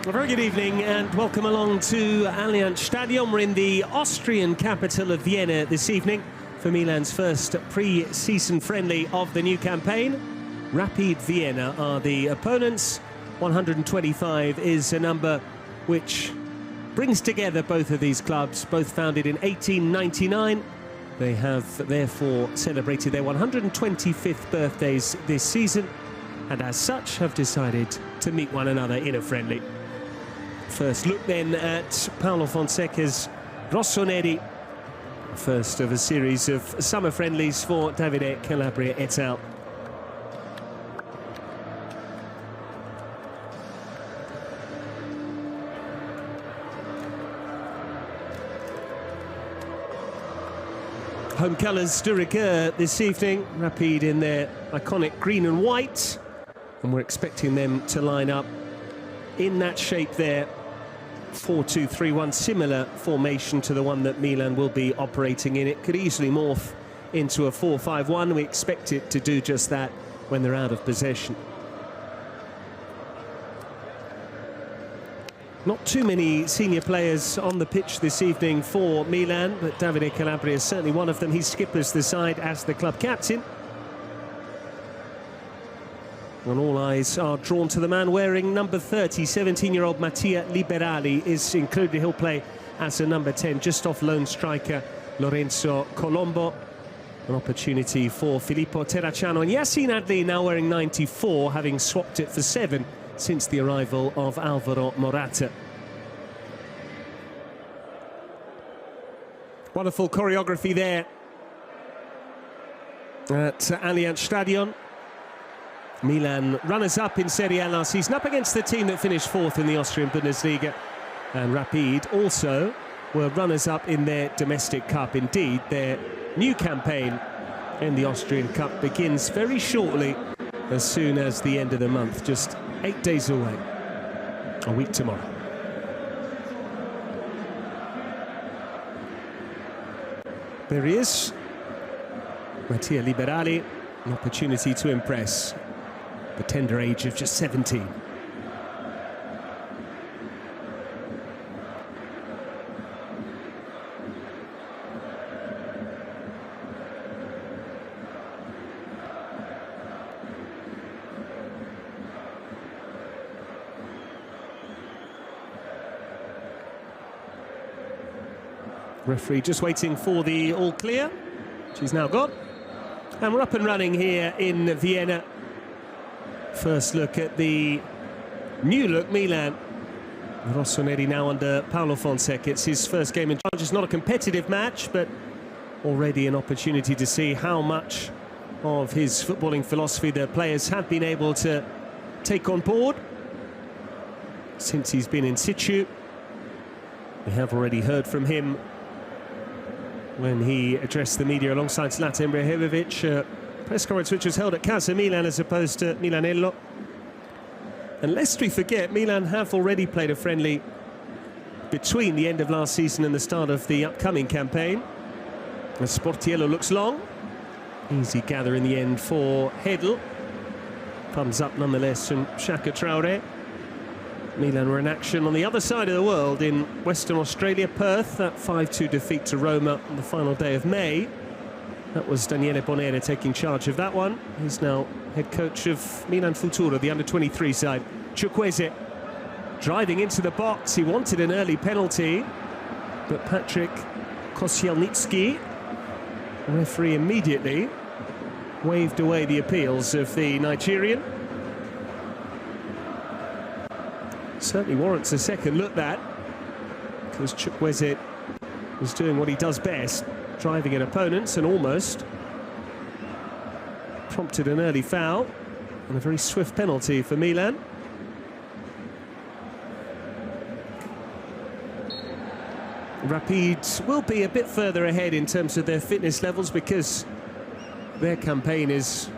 A very good evening and welcome along to Allianz Stadion. We're in the Austrian capital of Vienna this evening for Milan's first pre-season friendly of the new campaign. Rapid Vienna are the opponents. 125 is a number which brings together both of these clubs, both founded in 1899. They have therefore celebrated their 125th birthdays this season, and as such have decided to meet one another in a friendly. First look then at Paulo Fonseca's Rossoneri, first of a series of summer friendlies for Davide Calabria et al. Home colours de rigueur this evening, Rapid in their iconic green and white, and we're expecting them to line up in that shape there. 4-2-3-1, similar formation to the one that Milan will be operating in. It could easily morph into a 4-5-1. We expect it to do just that when they're out of possession. Not too many senior players on the pitch this evening for Milan, but Davide Calabria is certainly one of them. He skippers the side as the club captain. And all eyes are drawn to the man wearing number 30, 17-year-old Mattia Liberali is included. He'll play as a number 10, just off lone striker Lorenzo Colombo. An opportunity for Filippo Terracciano. And Yacine Adli now wearing 94, having swapped it for 7 since the arrival of Alvaro Morata. Wonderful choreography there at Allianz Stadion. Milan runners-up in Serie A last season, up against the team that finished 4th in the Austrian Bundesliga. And Rapid also were runners-up in their domestic cup. Indeed, their new campaign in the Austrian Cup begins very shortly, as soon as the end of the month, just 8 days away, a week tomorrow. There he is, Mattia Liberali, an opportunity to impress. The tender age of just 17. Referee just waiting for the all clear, which he's now got. And we're up and running here in Vienna. First look at the new look Milan. Rossoneri now under Paulo Fonseca. It's his first game in charge. It's not a competitive match, but already an opportunity to see how much of his footballing philosophy the players have been able to take on board since he's been in situ. We have already heard from him when he addressed the media alongside Zlatan Ibrahimovic. Press conference which was held at Casa Milan as opposed to Milanello. And lest we forget, Milan have already played a friendly between the end of last season and the start of the upcoming campaign. The Sportiello looks long. Easy gather in the end for Hedl. Thumbs up nonetheless from Shaka Traore. Milan were in action on the other side of the world in Western Australia, Perth. That 5-2 defeat to Roma on the final day of May. That was Daniele Bonera taking charge of that one. He's now head coach of Milan Futuro, the under-23 side. Chukwueze driving into the box. He wanted an early penalty, but Patrick Koscielnytski, referee, immediately waved away the appeals of the Nigerian. Certainly warrants a second look, that, because Chukwueze was doing what he does best, driving at opponents, and almost prompted an early foul and a very swift penalty for Milan. Rapid will be a bit further ahead in terms of their fitness levels because their campaign is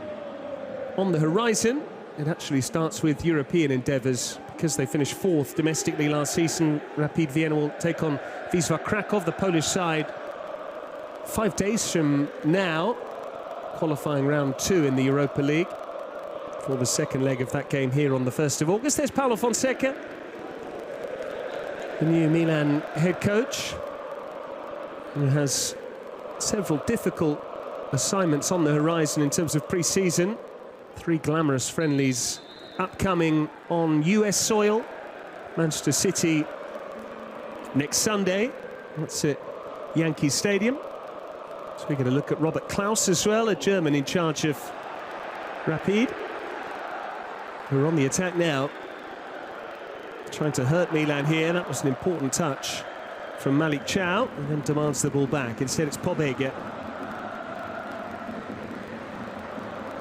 on the horizon. It actually starts with European endeavours because they finished 4th domestically last season. Rapid Vienna will take on Wisła Kraków, the Polish side, 5 days from now, qualifying round 2 in the Europa League for the second leg of that game here on the 1st of August. There's Paulo Fonseca. the new Milan head coach, who has several difficult assignments on the horizon in terms of pre-season. 3 glamorous friendlies upcoming on US soil. Manchester City next Sunday. That's at Yankee Stadium. So we're going to look at Robert Klaus as well, a German in charge of Rapid, who are on the attack now, trying to hurt Milan here. That was an important touch from Malik Chow, and then demands the ball back. Instead it's Pobega.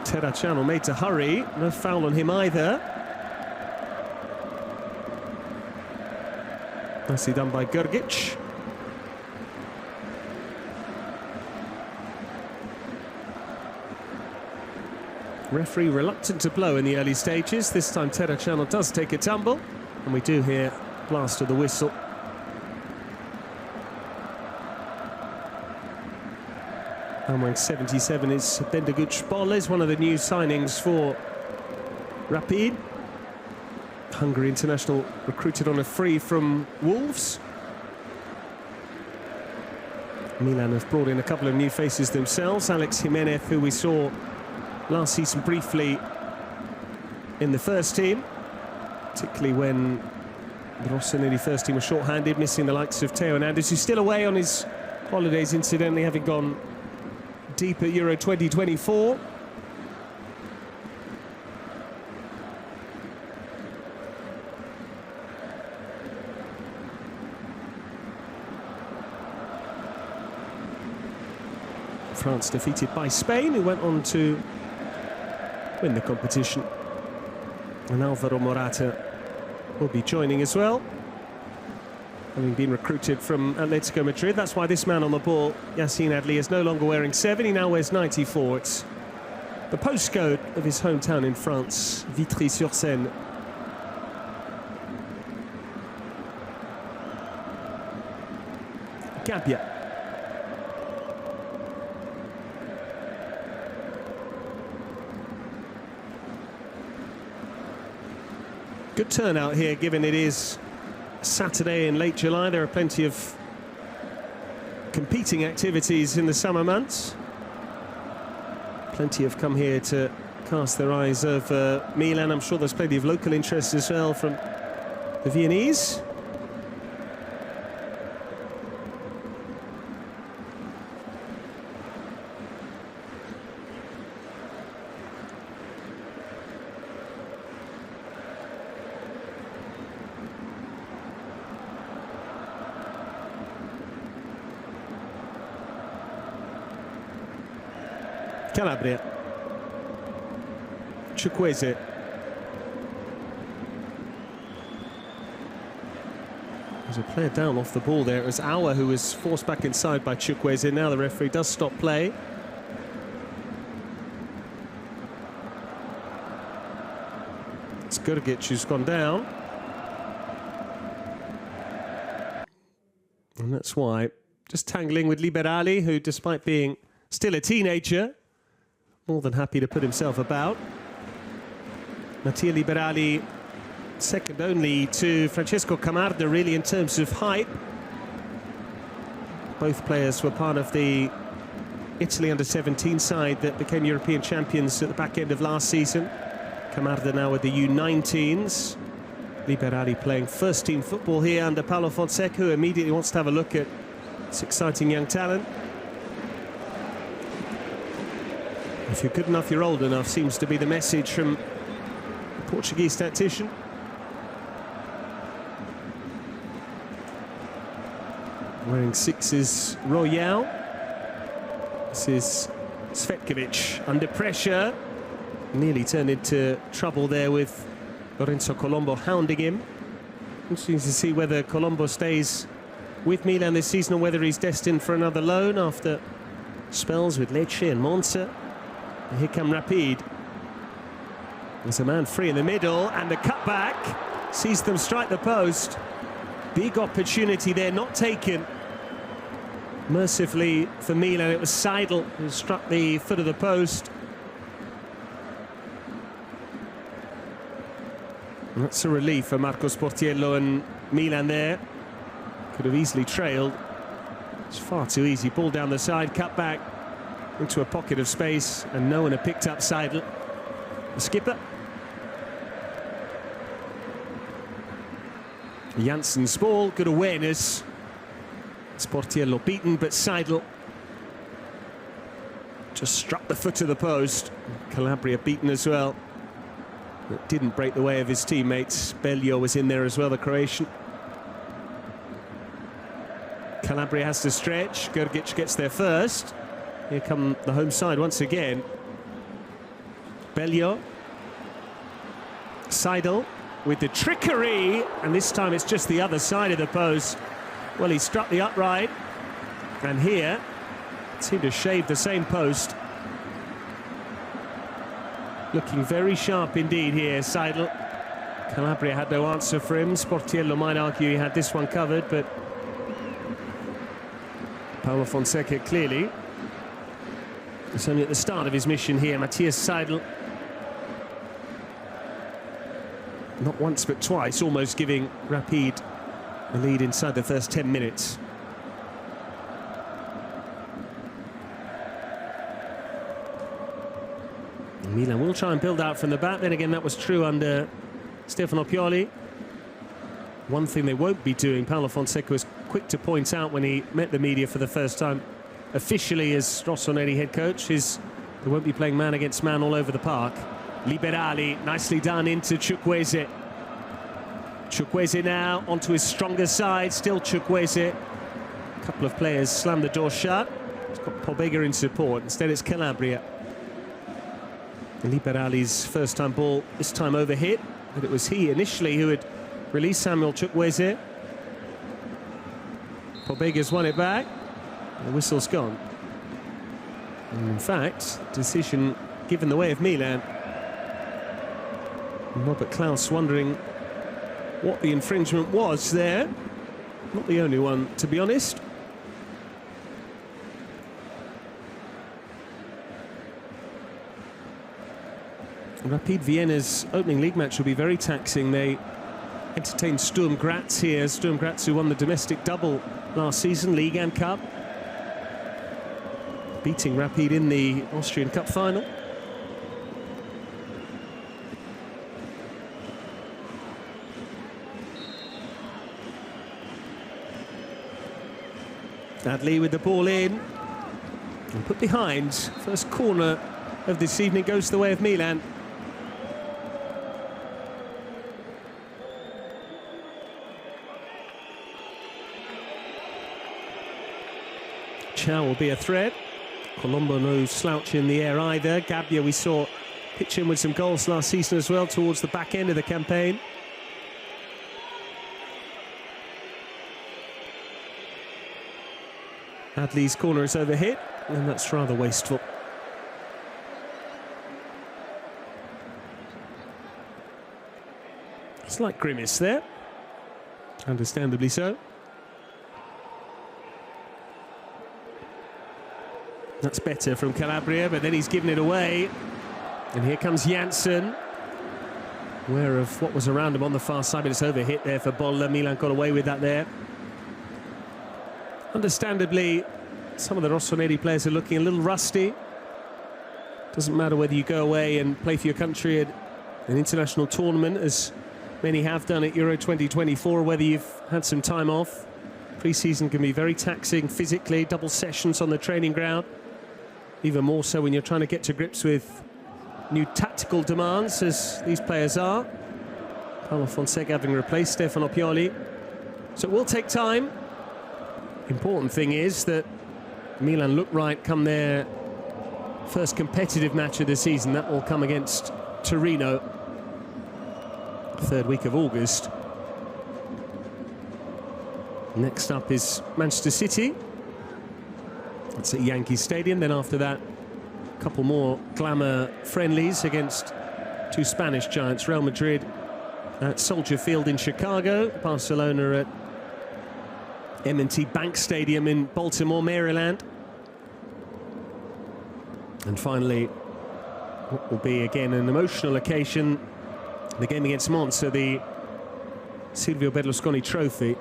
Terracciano made to hurry, no foul on him either. Nicely done by Grgic. Referee reluctant to blow in the early stages. This time Terracciano does take a tumble, and we do hear blast of the whistle. And wearing 77 is Bendeguc Boll, one of the new signings for Rapid. Hungary international recruited on a free from Wolves. Milan have brought in a couple of new faces themselves. Alex Jimenez, who we saw last season briefly in the first team, particularly when the Rossoneri first team was short-handed, missing the likes of Theo Hernandez, who's still away on his holidays, incidentally, having gone deep at Euro 2024. France defeated by Spain, who went on to win the competition. And Alvaro Morata will be joining as well, having been recruited from Atletico Madrid. That's why this man on the ball, Yassine Adli, is no longer wearing 7, he now wears 94. It's the postcode of his hometown in France, Vitry-sur-Seine. Gabia. Good turnout here, given it is Saturday in late July. There are plenty of competing activities in the summer months. Plenty have come here to cast their eyes over Milan. I'm sure there's plenty of local interest as well from the Viennese. Calabria. Chukwueze. There's a player down off the ball there. It was Aouar who was forced back inside by Chukwueze. Now the referee does stop play. It's Grgic who's gone down. And that's why, just tangling with Liberali, who, despite being still a teenager, more than happy to put himself about. Mattia Liberali, second only to Francesco Camarda, really, in terms of height. Both players were part of the Italy under-17 side that became European champions at the back end of last season. Camarda now with the U19s. Liberali playing first-team football here under Paulo Fonseca, who immediately wants to have a look at this exciting young talent. If you're good enough, you're old enough, seems to be the message from the Portuguese tactician. Wearing 6 is Royal. This is Svetkovic under pressure. Nearly turned into trouble there with Lorenzo Colombo hounding him. Interesting to see whether Colombo stays with Milan this season or whether he's destined for another loan after spells with Lecce and Monza. And here come Rapid. There's a man free in the middle, and the cutback sees them strike the post. Big opportunity there, not taken. Mercifully for Milan, it was Seidel who struck the foot of the post. And that's a relief for Marcos Portiello and Milan there. Could have easily trailed. It's far too easy. Ball down the side, cut back into a pocket of space, and no one had picked up Seidel, the skipper. Janssen's ball, good awareness. Sportiello beaten, but Seidel just struck the foot of the post. Calabria beaten as well. It didn't break the way of his teammates. Beljo was in there as well, the Croatian. Calabria has to stretch. Grgic gets there first. Here come the home side once again. Beljo. Seidel with the trickery, and this time it's just the other side of the post. Well, he struck the upright, and here seemed to shave the same post. Looking very sharp indeed here, Seidel. Calabria had no answer for him. Sportiello might argue he had this one covered, but Paulo Fonseca clearly. It's only at the start of his mission here. Matthias Seidel, not once but twice, almost giving Rapid the lead inside the first 10 minutes. Milan will try and build out from the back. Then again, that was true under Stefano Pioli. One thing they won't be doing, Paulo Fonseca was quick to point out when he met the media for the first time officially as Rossoneri head coach, is they won't be playing man against man all over the park. Liberali, nicely done into Chukwueze. Chukwueze now onto his stronger side, still Chukwueze. A couple of players slammed the door shut. He's got Pobega in support, instead it's Calabria. Liberali's first time ball, this time overhit, but it was he initially who had released Samuel Chukwueze. Pobega's won it back, and the whistle's gone. And in fact, decision given the way of Milan. And Robert Klaus wondering what the infringement was there. Not the only one, to be honest. Rapid Vienna's opening league match will be very taxing. They entertained Sturm Graz here. Sturm Graz, who won the domestic double last season, League and Cup, beating Rapid in the Austrian Cup final. Adli with the ball in and put behind. First corner of this evening goes the way of Milan. Chow will be a threat. Colombo no slouch in the air either. Gabbia we saw pitch in with some goals last season as well towards the back end of the campaign. Adli's corner is overhit, and that's rather wasteful. Slight grimace there, understandably so. That's better from Calabria, but then he's given it away. And here comes Janssen. Aware of what was around him on the far side, but it's overhit there for Bolla. Milan got away with that there. Understandably, some of the Rossoneri players are looking a little rusty. Doesn't matter whether you go away and play for your country at an international tournament, as many have done at Euro 2024, whether you've had some time off. Pre-season can be very taxing physically, double sessions on the training ground. Even more so when you're trying to get to grips with new tactical demands, as these players are. Paulo Fonseca having replaced Stefano Pioli. So it will take time. Important thing is that Milan look right come their first competitive match of the season. That will come against Torino, third week of August. Next up is Manchester City. That's at Yankee Stadium. Then after that, a couple more glamour friendlies against two Spanish giants, Real Madrid at Soldier Field in Chicago, Barcelona at M&T Bank Stadium in Baltimore, Maryland. And finally, what will be again an emotional occasion, the game against Monza, the Silvio Berlusconi Trophy.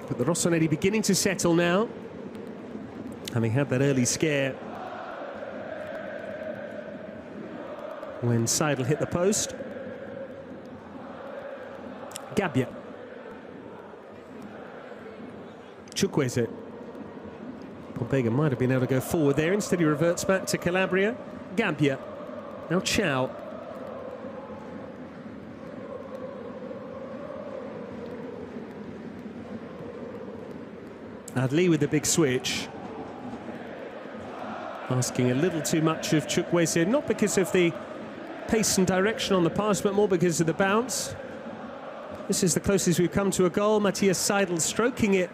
But the Rossoneri beginning to settle now, having had that early scare when Seidel hit the post. Gabbia. Chukwueze. Pompega might have been able to go forward there. Instead he reverts back to Calabria. Gabbia. Now Chow. Adli with the big switch. Asking a little too much of Chukwueze, not because of the pace and direction on the pass, but more because of the bounce. This is the closest we've come to a goal. Matthias Seidel stroking it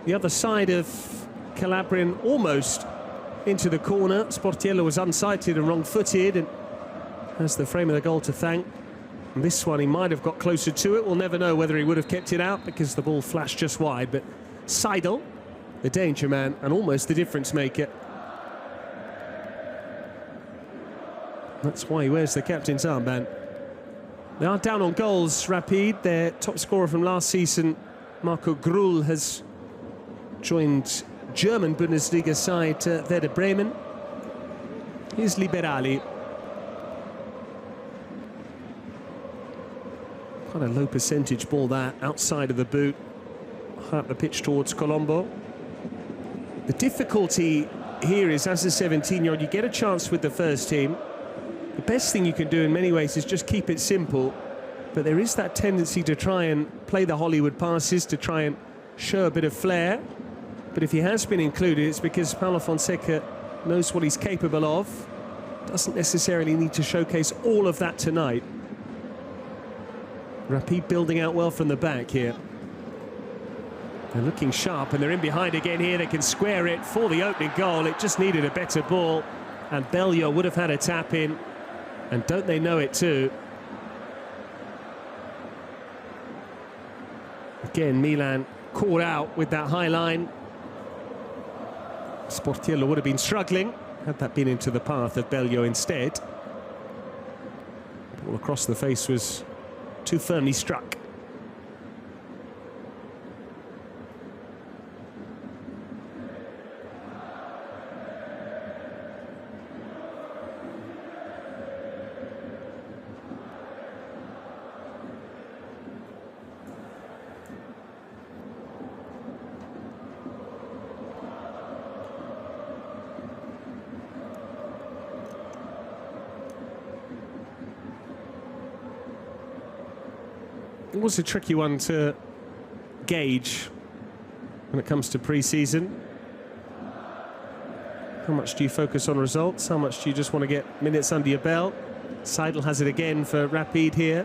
the other side of Calabrian, almost into the corner. Sportiello was unsighted and wrong-footed and has the frame of the goal to thank. And this one, he might have got closer to it. We'll never know whether he would have kept it out because the ball flashed just wide. But Seidel, the danger man, and almost the difference maker. That's why he wears the captain's armband. They are down on goals, Rapid. Their top scorer from last season, Marco Gruhl, has joined German Bundesliga side Werder Bremen. Here's Liberali. Quite a low percentage ball that, outside of the boot. Up the pitch towards Colombo. The difficulty here is, as a 17-year-old, you get a chance with the first team. The best thing you can do in many ways is just keep it simple, but there is that tendency to try and play the Hollywood passes, to try and show a bit of flair. But if he has been included, it's because Paulo Fonseca knows what he's capable of. Doesn't necessarily need to showcase all of that tonight. Rapid building out well from the back here. They're looking sharp, and they're in behind again here. They can square it for the opening goal. It just needed a better ball, and Bellio would have had a tap in. And don't they know it too? Again, Milan caught out with that high line. Sportiello would have been struggling had that been into the path of Bellio instead. Ball across the face was too firmly struck. It was a tricky one to gauge when it comes to pre-season. How much do you focus on results? How much do you just want to get minutes under your belt? Seidel has it again for Rapid here.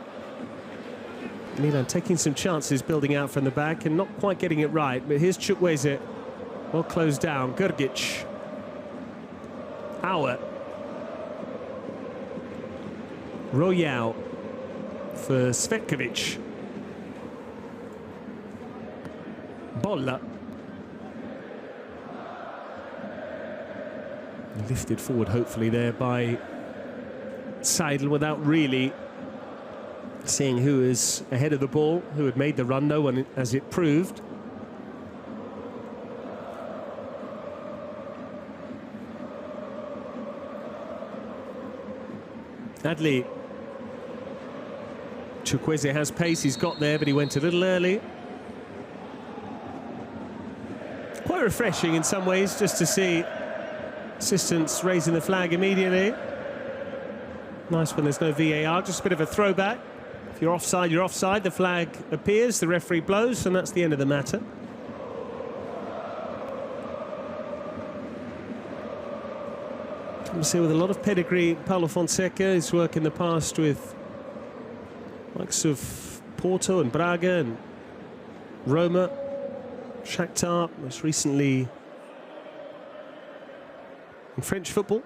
Milan taking some chances, building out from the back and not quite getting it right. But here's Chukwueze, well closed down. Grgic. Auer. Royal for Svetkovic. Bolla. Lifted forward, hopefully, there by Seidel without really seeing who is ahead of the ball, who had made the run. No one, as it proved. Adli. Chukwueze has pace, he's got there, but he went a little early. Quite refreshing in some ways just to see assistants raising the flag immediately. Nice when there's no VAR, just a bit of a throwback. If you're offside, you're offside. The flag appears, the referee blows, and that's the end of the matter. I'm see with a lot of pedigree, Paulo Fonseca, his work in the past with likes of Porto and Braga and Roma, Shakhtar, most recently in French football.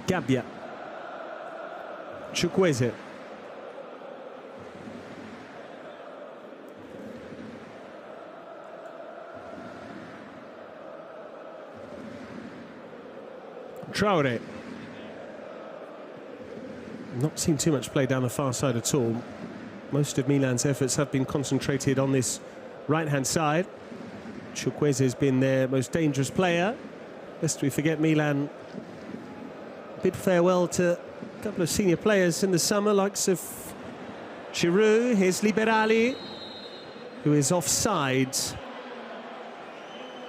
Gabbia. Chukwueze. Traore. Not seen too much play down the far side at all. Most of Milan's efforts have been concentrated on this right-hand side. Chukwueze has been their most dangerous player. Lest we forget, Milan bid farewell to a couple of senior players in the summer, likes of Giroud. Here's Liberali, who is offside.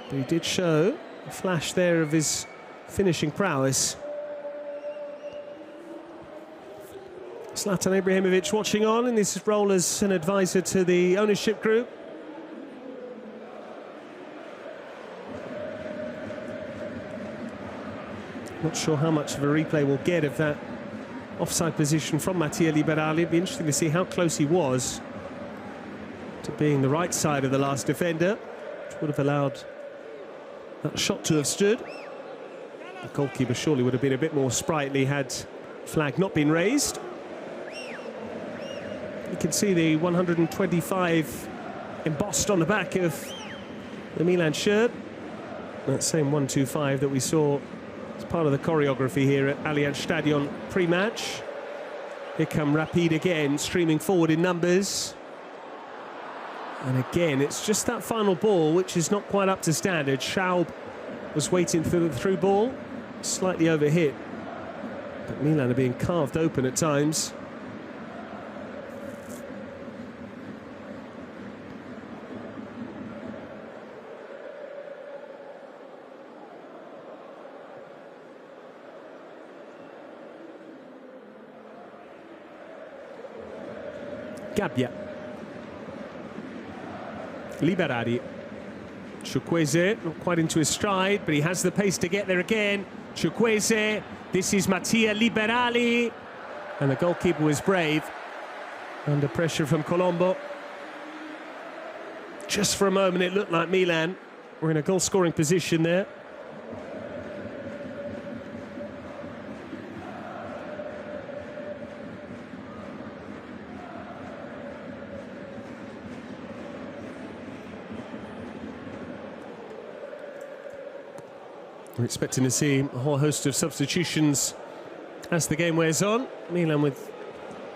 But he did show a flash there of his finishing prowess. Zlatan Ibrahimovic watching on in his role as an advisor to the ownership group. Not sure how much of a replay we'll get of that offside position from Mattia Liberali. It'd be interesting to see how close he was to being the right side of the last defender, which would have allowed that shot to have stood. The goalkeeper surely would have been a bit more sprightly had flag not been raised. You can see the 125 embossed on the back of the Milan shirt. That same 125 that we saw as part of the choreography here at Allianz Stadion pre-match. Here come Rapid again, streaming forward in numbers. And again, it's just that final ball which is not quite up to standard. Schaub was waiting for the through ball, slightly overhit. But Milan are being carved open at times. Gabbia. Liberali. Chukwueze, not quite into his stride, but he has the pace to get there again. Chukwueze, this is Mattia Liberali. And the goalkeeper was brave. Under pressure from Colombo. Just for a moment it looked like Milan were in a goal-scoring position there. We're expecting to see a whole host of substitutions as the game wears on. Milan with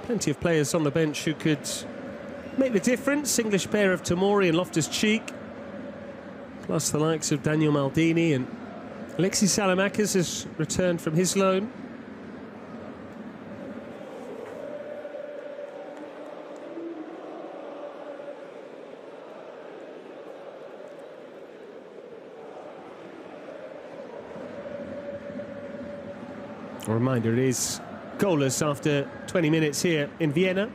plenty of players on the bench who could make the difference. English pair of Tomori and Loftus-Cheek, plus the likes of Daniel Maldini, and Alexis Salamakis has returned from his loan. A reminder, it is goalless after 20 minutes here in Vienna.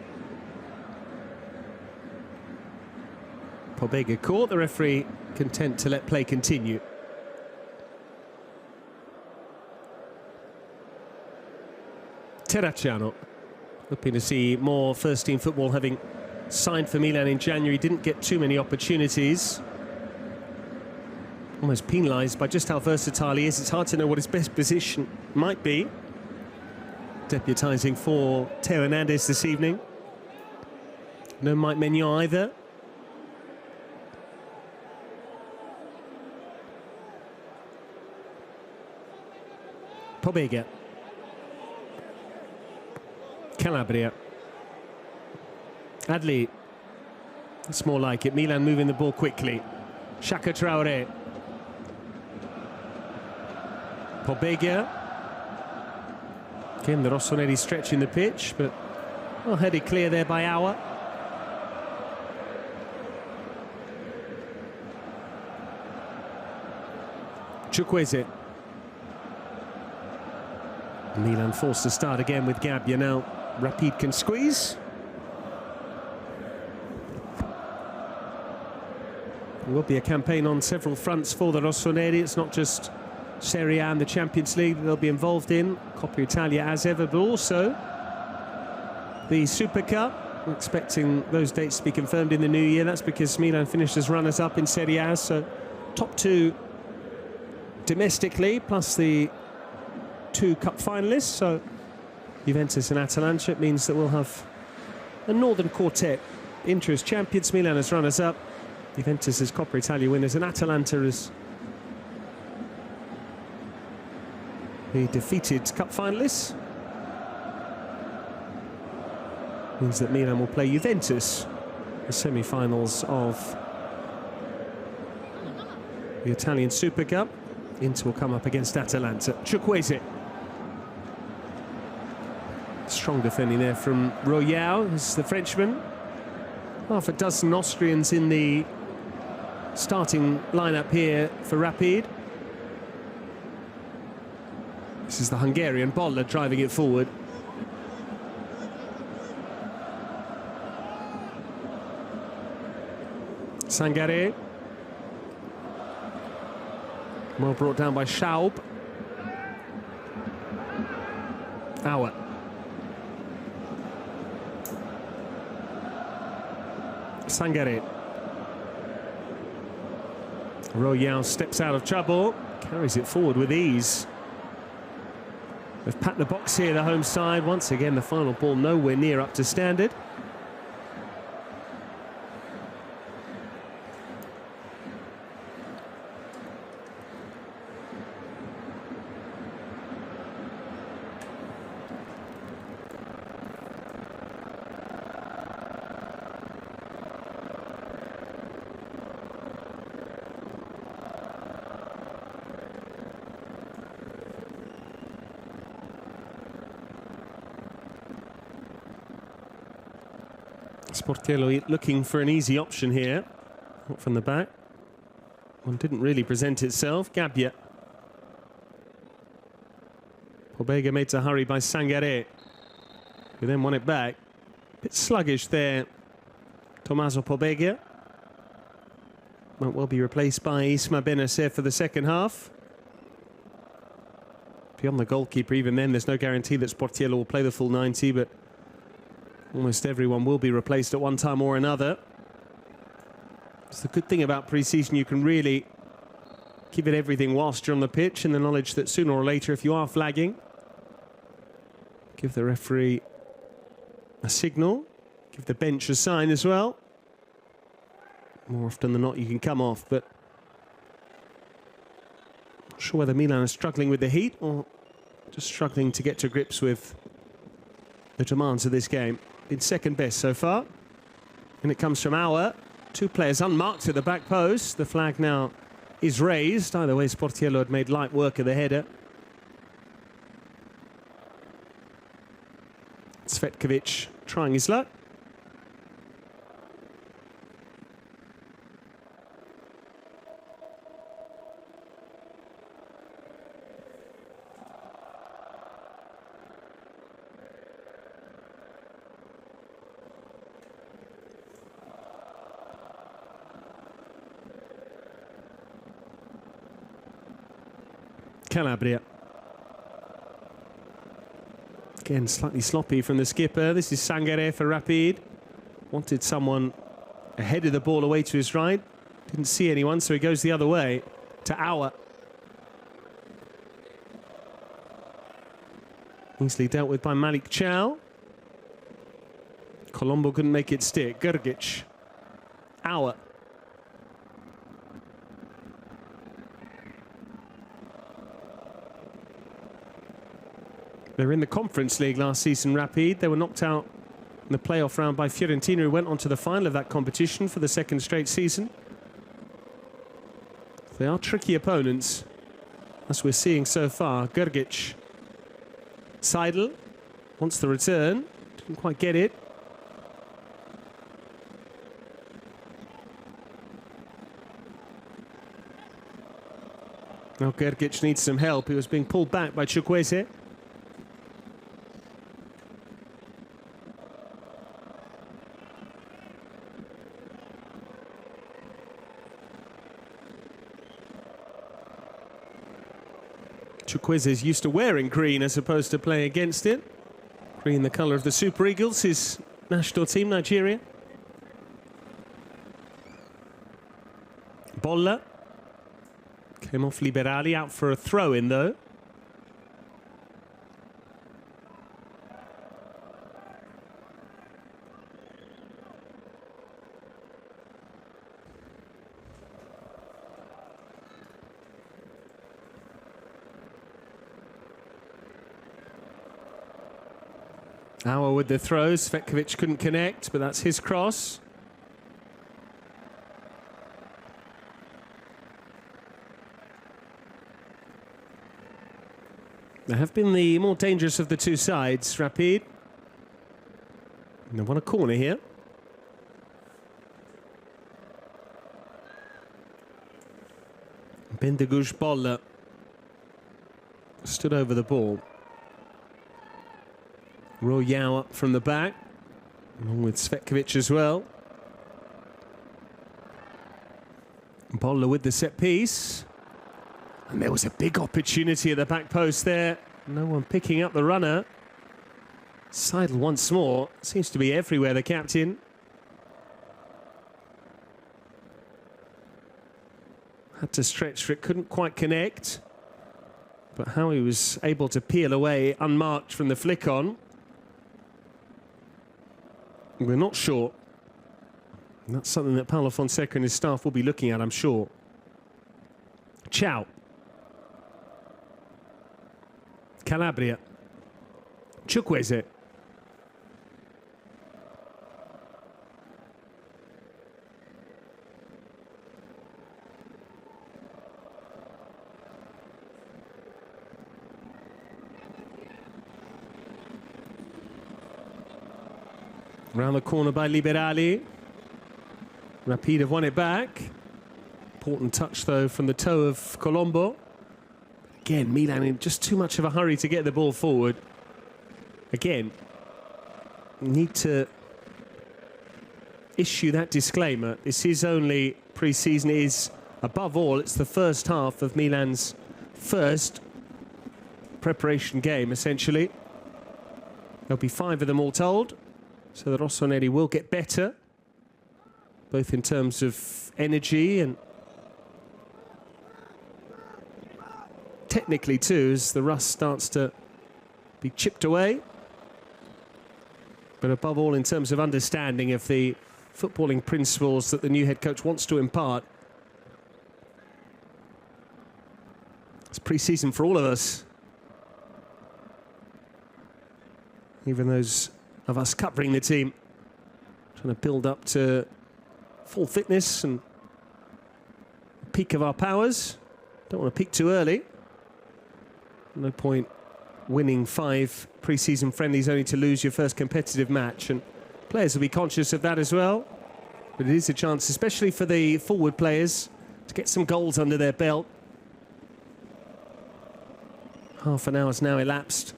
Pobega caught, the referee content to let play continue. Terracciano, hoping to see more first-team football, having signed for Milan in January, didn't get too many opportunities. Almost penalised by just how versatile he is. It's hard to know what his best position might be. Deputising for Theo Hernandez this evening. No Mike Maignan either. Pobega. Calabria. Adli. It's more like it. Milan moving the ball quickly. Shaka Traoré. Pobega. Again, the Rossoneri stretching the pitch, but well headed clear there by Auer. Chukwueze. Milan forced to start again with Gabbia. Now Rapid can squeeze. It will be a campaign on several fronts for the Rossoneri. It's not just Serie A and the Champions League that they'll be involved in, Coppa Italia as ever, but also the Super Cup. We're expecting those dates to be confirmed in the new year. That's because Milan finished as runners-up in Serie A, so top two domestically, plus the two cup finalists, so Juventus and Atalanta. It means that we'll have a northern quartet. Inter as champions, Milan as runners-up, Juventus as Coppa Italia winners, and Atalanta as the defeated cup finalists. Means that Milan will play Juventus, the semi-finals of the Italian Super Cup. Inter will come up against Atalanta. Chukwueze. Strong defending there from Royal, who's the Frenchman. Half a dozen Austrians in the starting lineup here for Rapid. This is the Hungarian Bolla driving it forward. Sangare. Well brought down by Schaub. Auer. Sangare. Royal steps out of trouble, carries it forward with ease. They've packed the box here, the home side. Once again, the final ball nowhere near up to standard. Sportiello looking for an easy option here. Not from the back. One didn't really present itself. Gabbia. Pobega made to hurry by Sangare, who then won it back. Bit sluggish there, Tommaso Pobega. Might well be replaced by Isma Benacer for the second half. Beyond the goalkeeper, even then, there's no guarantee that Sportiello will play the full 90, but almost everyone will be replaced at one time or another. It's the good thing about pre-season, you can really give it everything whilst you're on the pitch, in the knowledge that sooner or later, if you are flagging, give the referee a signal, give the bench a sign as well. More often than not, you can come off, but not sure whether Milan is struggling with the heat or just struggling to get to grips with the demands of this game. Been second best so far. And it comes from Auer. Two players unmarked at the back post. The flag now is raised. Either way, Sportiello had made light work of the header. Cvetkovic trying his luck. Calabria. Again, slightly sloppy from the skipper. This is Sangare for Rapid. Wanted someone ahead of the ball away to his right. Didn't see anyone, so he goes the other way to Auer. Easily dealt with by Malik Chow. Colombo couldn't make it stick. Grgic. Auer. They were in the Conference League last season, Rapid. They were knocked out in the playoff round by Fiorentina, who went on to the final of that competition for the second straight season. They are tricky opponents, as we're seeing so far. Grgic. Seidel wants the return. Didn't quite get it. Now Grgic needs some help. He was being pulled back by Chukwueze. Chukwueze is used to wearing green as opposed to playing against it. Green, the colour of the Super Eagles, his national team, Nigeria. Bolla. Came off Liberali, out for a throw-in though. Auer with the throw. Svetkovic couldn't connect, but that's his cross. They have been the more dangerous of the two sides, Rapid. And they want a corner here. Bendegush Bolla stood over the ball. Royal up from the back, along with Svetkovic as well. Bolla with the set piece. And there was a big opportunity at the back post there. No one picking up the runner. Seidel once more. Seems to be everywhere, the captain. Had to stretch for it, couldn't quite connect. But how he was able to peel away unmarked from the flick on, we're not sure. And that's something that Paulo Fonseca and his staff will be looking at, I'm sure. Ciao. Calabria. Chukwueze. Round the corner by Liberali. Rapid have won it back. Important touch, though, from the toe of Colombo. Again, Milan in just too much of a hurry to get the ball forward. Again, need to issue that disclaimer. This is only pre-season. It is, above all, it's the first half of Milan's first preparation game, essentially. There'll be 5 of them all told. So that Rossoneri will get better, both in terms of energy and technically too, as the rust starts to be chipped away. But above all, in terms of understanding of the footballing principles that the new head coach wants to impart. It's pre-season for all of us. Even those of us covering the team, trying to build up to full fitness and peak of our powers. Don't want to peak too early. No point winning 5 pre-season friendlies only to lose your first competitive match, and players will be conscious of that as well. But it is a chance, especially for the forward players, to get some goals under their belt. Half an hour's now elapsed.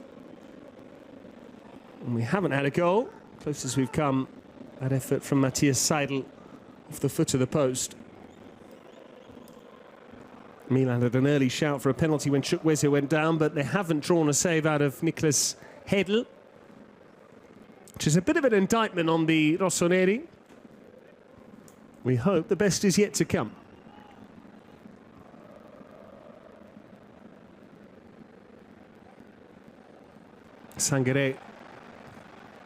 And we haven't had a goal. Closest we've come, that effort from Matthias Seidel off the foot of the post. Milan had an early shout for a penalty when Chukwueze went down, but they haven't drawn a save out of Niklas Hedl, which is a bit of an indictment on the Rossoneri. We hope the best is yet to come. Sangare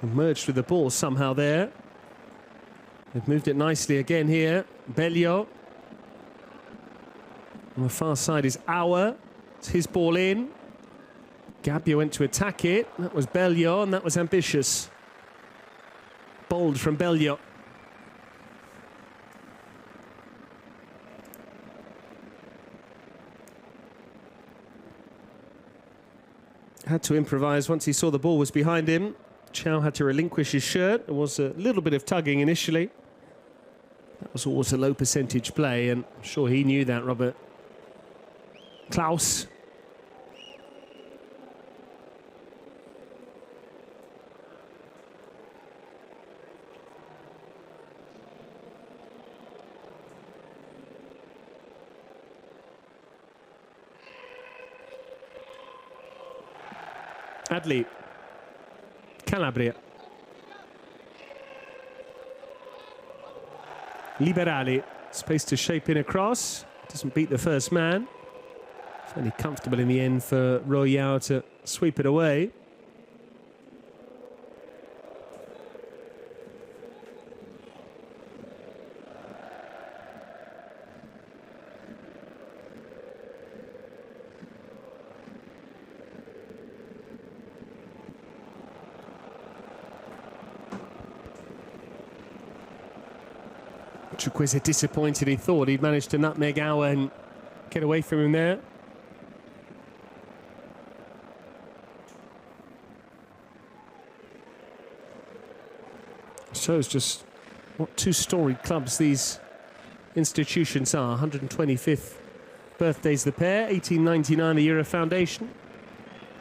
emerged with the ball somehow there. They've moved it nicely again here. Bellio. On the far side is Auer. It's his ball in. Gabbia went to attack it. That was Bellio, and that was ambitious. Bold from Bellio. Had to improvise once he saw the ball was behind him. Chow had to relinquish his shirt. There was a little bit of tugging initially. That was always a low percentage play, and I'm sure he knew that, Robert. Klaus. Adli. Calabria. Liberali. Space to shape in a cross. Doesn't beat the first man. Fairly comfortable in the end for Royal to sweep it away. Chukwueze disappointed. He thought he'd managed to nutmeg Auer and get away from him there. Shows just what two-storied clubs these institutions are. 125th birthdays the pair, 1899 the Euro Foundation.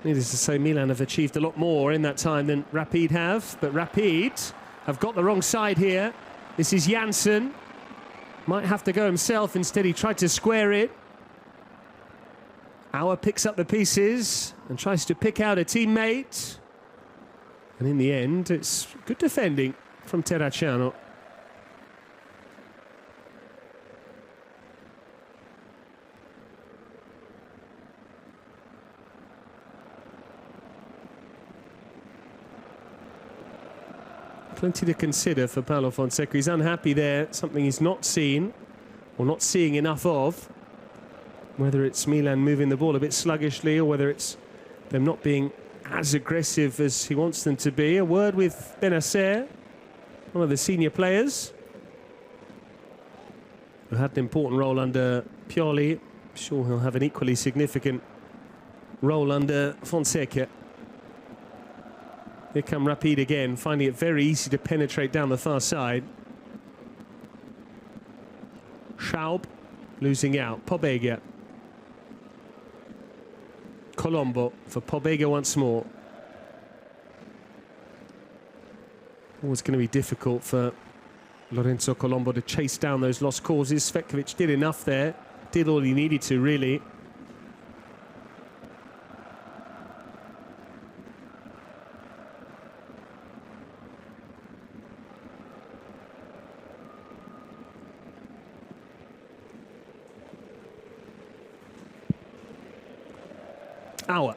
Needless to say, Milan have achieved a lot more in that time than Rapid have, but Rapid have got the wrong side here. This is Janssen. Might have to go himself. Instead, he tried to square it. Auer picks up the pieces and tries to pick out a teammate. And in the end, it's good defending from Terracciano. Plenty to consider for Paulo Fonseca. He's unhappy there, something he's not seen, or not seeing enough of. Whether it's Milan moving the ball a bit sluggishly, or whether it's them not being as aggressive as he wants them to be. A word with Benacer, one of the senior players, who had an important role under Pioli. I'm sure he'll have an equally significant role under Fonseca. Here come Rapid again, finding it very easy to penetrate down the far side. Schaub losing out. Pobega. Colombo for Pobega once more. Always going to be difficult for Lorenzo Colombo to chase down those lost causes. Svetkovic did enough there. Did all he needed to, really. Auer.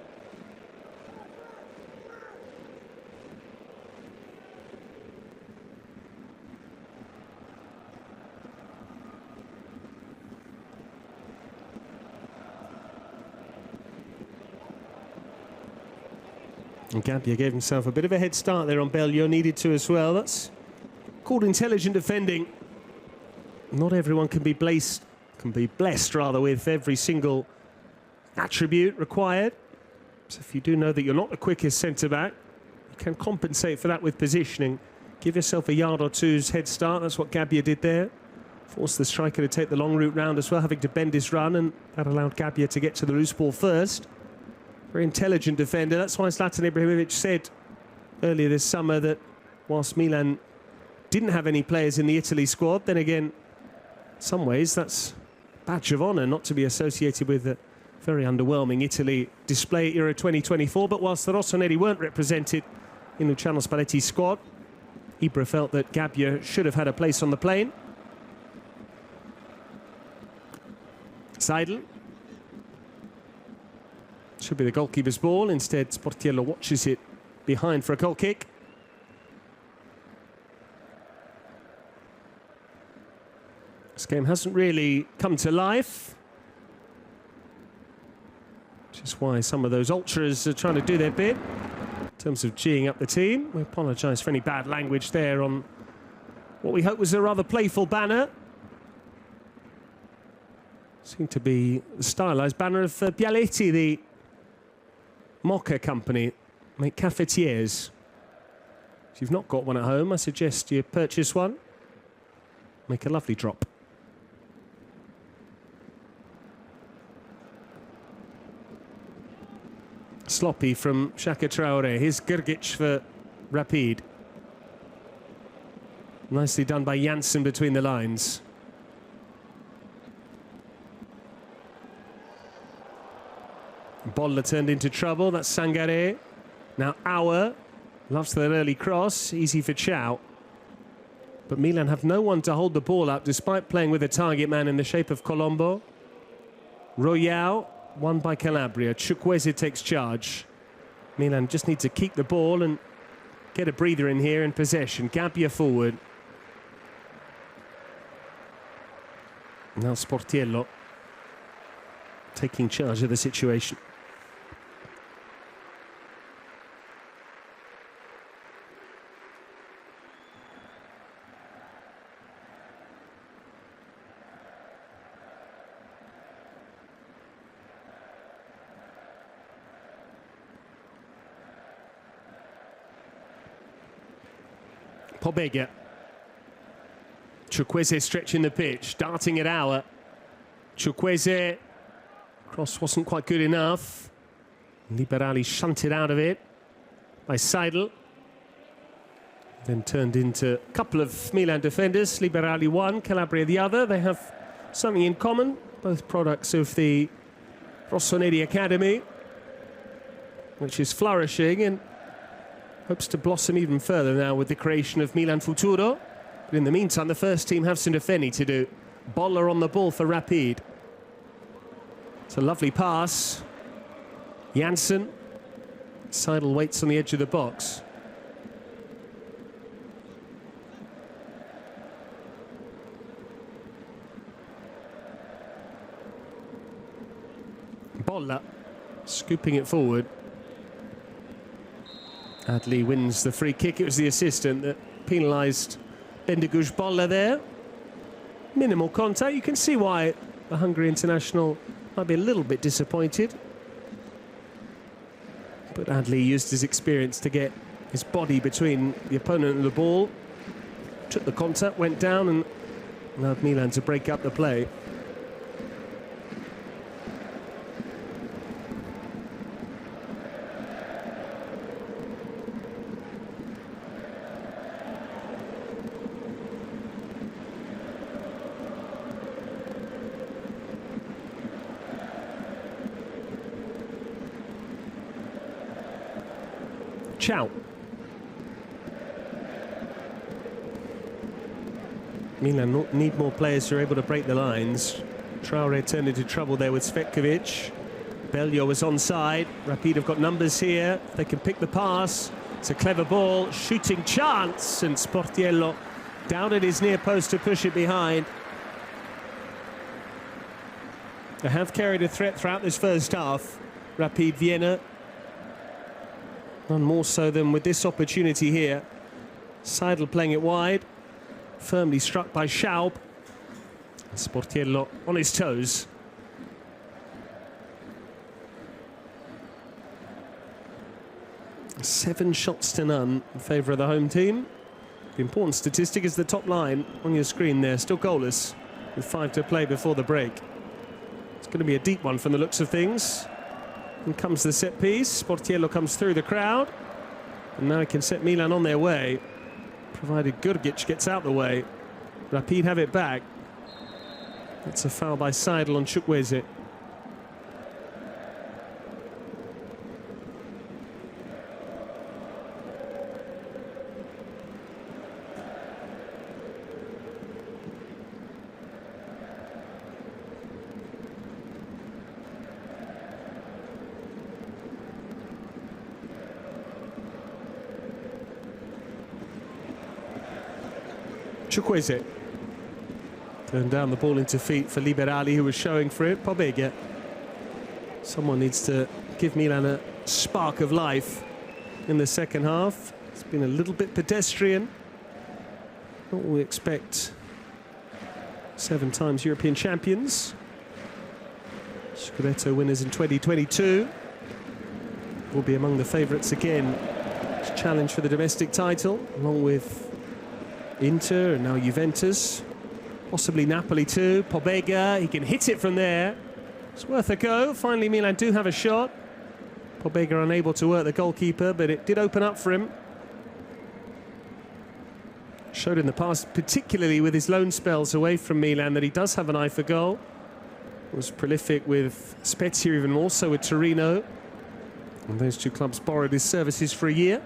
And Gabbia gave himself a bit of a head start there on Bellio, needed to as well. That's called intelligent defending. Not everyone can be blessed rather with every single attribute required. So if you do know that you're not the quickest centre-back, you can compensate for that with positioning. Give yourself a yard or two's head start. That's what Gabbia did there. Forced the striker to take the long route round as well, having to bend his run, and that allowed Gabbia to get to the loose ball first. Very intelligent defender. That's why Zlatan Ibrahimovic said earlier this summer that whilst Milan didn't have any players in the Italy squad, then again, in some ways that's a badge of honour not to be associated with the very underwhelming Italy display at Euro 2024. But whilst the Rossoneri weren't represented in Luciano Spalletti's squad, Ibra felt that Gabbia should have had a place on the plane. Seidel. Should be the goalkeeper's ball. Instead, Sportiello watches it behind for a goal kick. This game hasn't really come to life, which is why some of those ultras are trying to do their bit in terms of geeing up the team. We apologise for any bad language there on what we hope was a rather playful banner. Seemed to be the stylised banner of Bialetti, the mocha company, make cafetières. If you've not got one at home, I suggest you purchase one. Make a lovely drop. Sloppy from Shaka Traore. Here's Grgic for Rapid. Nicely done by Janssen between the lines. Bolla turned into trouble. That's Sangare. Now Auer loves that early cross. Easy for Chow. But Milan have no one to hold the ball up, despite playing with a target man in the shape of Colombo. Royal, won by Calabria. Chukwueze takes charge. Milan just need to keep the ball and get a breather in here in possession. Gabbia forward. Now Sportiello taking charge of the situation. Pobega. Chukwueze stretching the pitch, darting at Auer. Chukwueze. Cross wasn't quite good enough. Liberali shunted out of it by Seidel. Then turned into a couple of Milan defenders. Liberali one, Calabria the other. They have something in common. Both products of the Rossoneri Academy, which is flourishing and hopes to blossom even further now with the creation of Milan Futuro. But in the meantime, the first team have some defending to do. Bolla on the ball for Rapid. It's a lovely pass. Janssen. Seidel waits on the edge of the box. Bolla scooping it forward. Adli wins the free kick. It was the assistant that penalised Bendeguj Bolla there. Minimal contact. You can see why the Hungary international might be a little bit disappointed. But Adli used his experience to get his body between the opponent and the ball. Took the contact, went down and allowed Milan to break up the play. Chow. Milan need more players who are able to break the lines. Traore turned into trouble there with Svetkovic. Bellio was onside. Rapid have got numbers here. They can pick the pass. It's a clever ball. Shooting chance. And Sportiello down at his near post to push it behind. They have carried a threat throughout this first half. Rapid Vienna. None more so than with this opportunity here. Seidel playing it wide. Firmly struck by Schaub. Sportiello on his toes. Seven shots to none in favour of the home team. The important statistic is the top line on your screen there. Still goalless with 5 to play before the break. It's going to be a deep one from the looks of things. And comes the set piece. Sportiello comes through the crowd. And now he can set Milan on their way, provided Gurgic gets out the way. Rapid have it back. That's a foul by Seidel on Chukwueze. Chukwueze turned down the ball into feet for Liberali, who was showing for it. Pobega. Someone needs to give Milan a spark of life in the second half. It's been a little bit pedestrian. Not what we expect. 7 times European champions. Scudetto winners in 2022. Will be among the favourites again to challenge for the domestic title, along with Inter and now Juventus, possibly Napoli too. Pobega, he can hit it from there. It's worth a go. Finally, Milan do have a shot. Pobega unable to work the goalkeeper, but it did open up for him. Showed in the past, particularly with his loan spells away from Milan, that he does have an eye for goal. Was prolific with Spezia, even more so with Torino. And those two clubs borrowed his services for a year.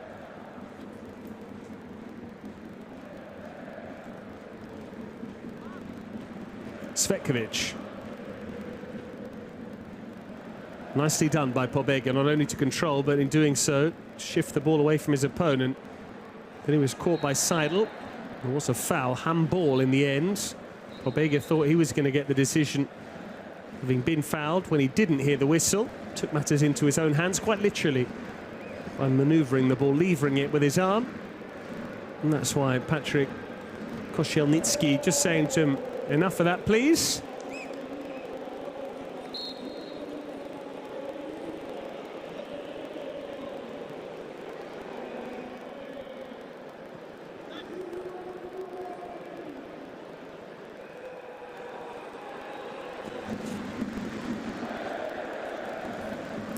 Svetkovic. Nicely done by Pobega, not only to control, but in doing so, shift the ball away from his opponent. Then he was caught by Seidel. There was a foul, handball in the end. Pobega thought he was going to get the decision, having been fouled when he didn't hear the whistle. Took matters into his own hands, quite literally, by manoeuvring the ball, levering it with his arm. And that's why Patrick Koscielnytski just saying to him, enough of that, please.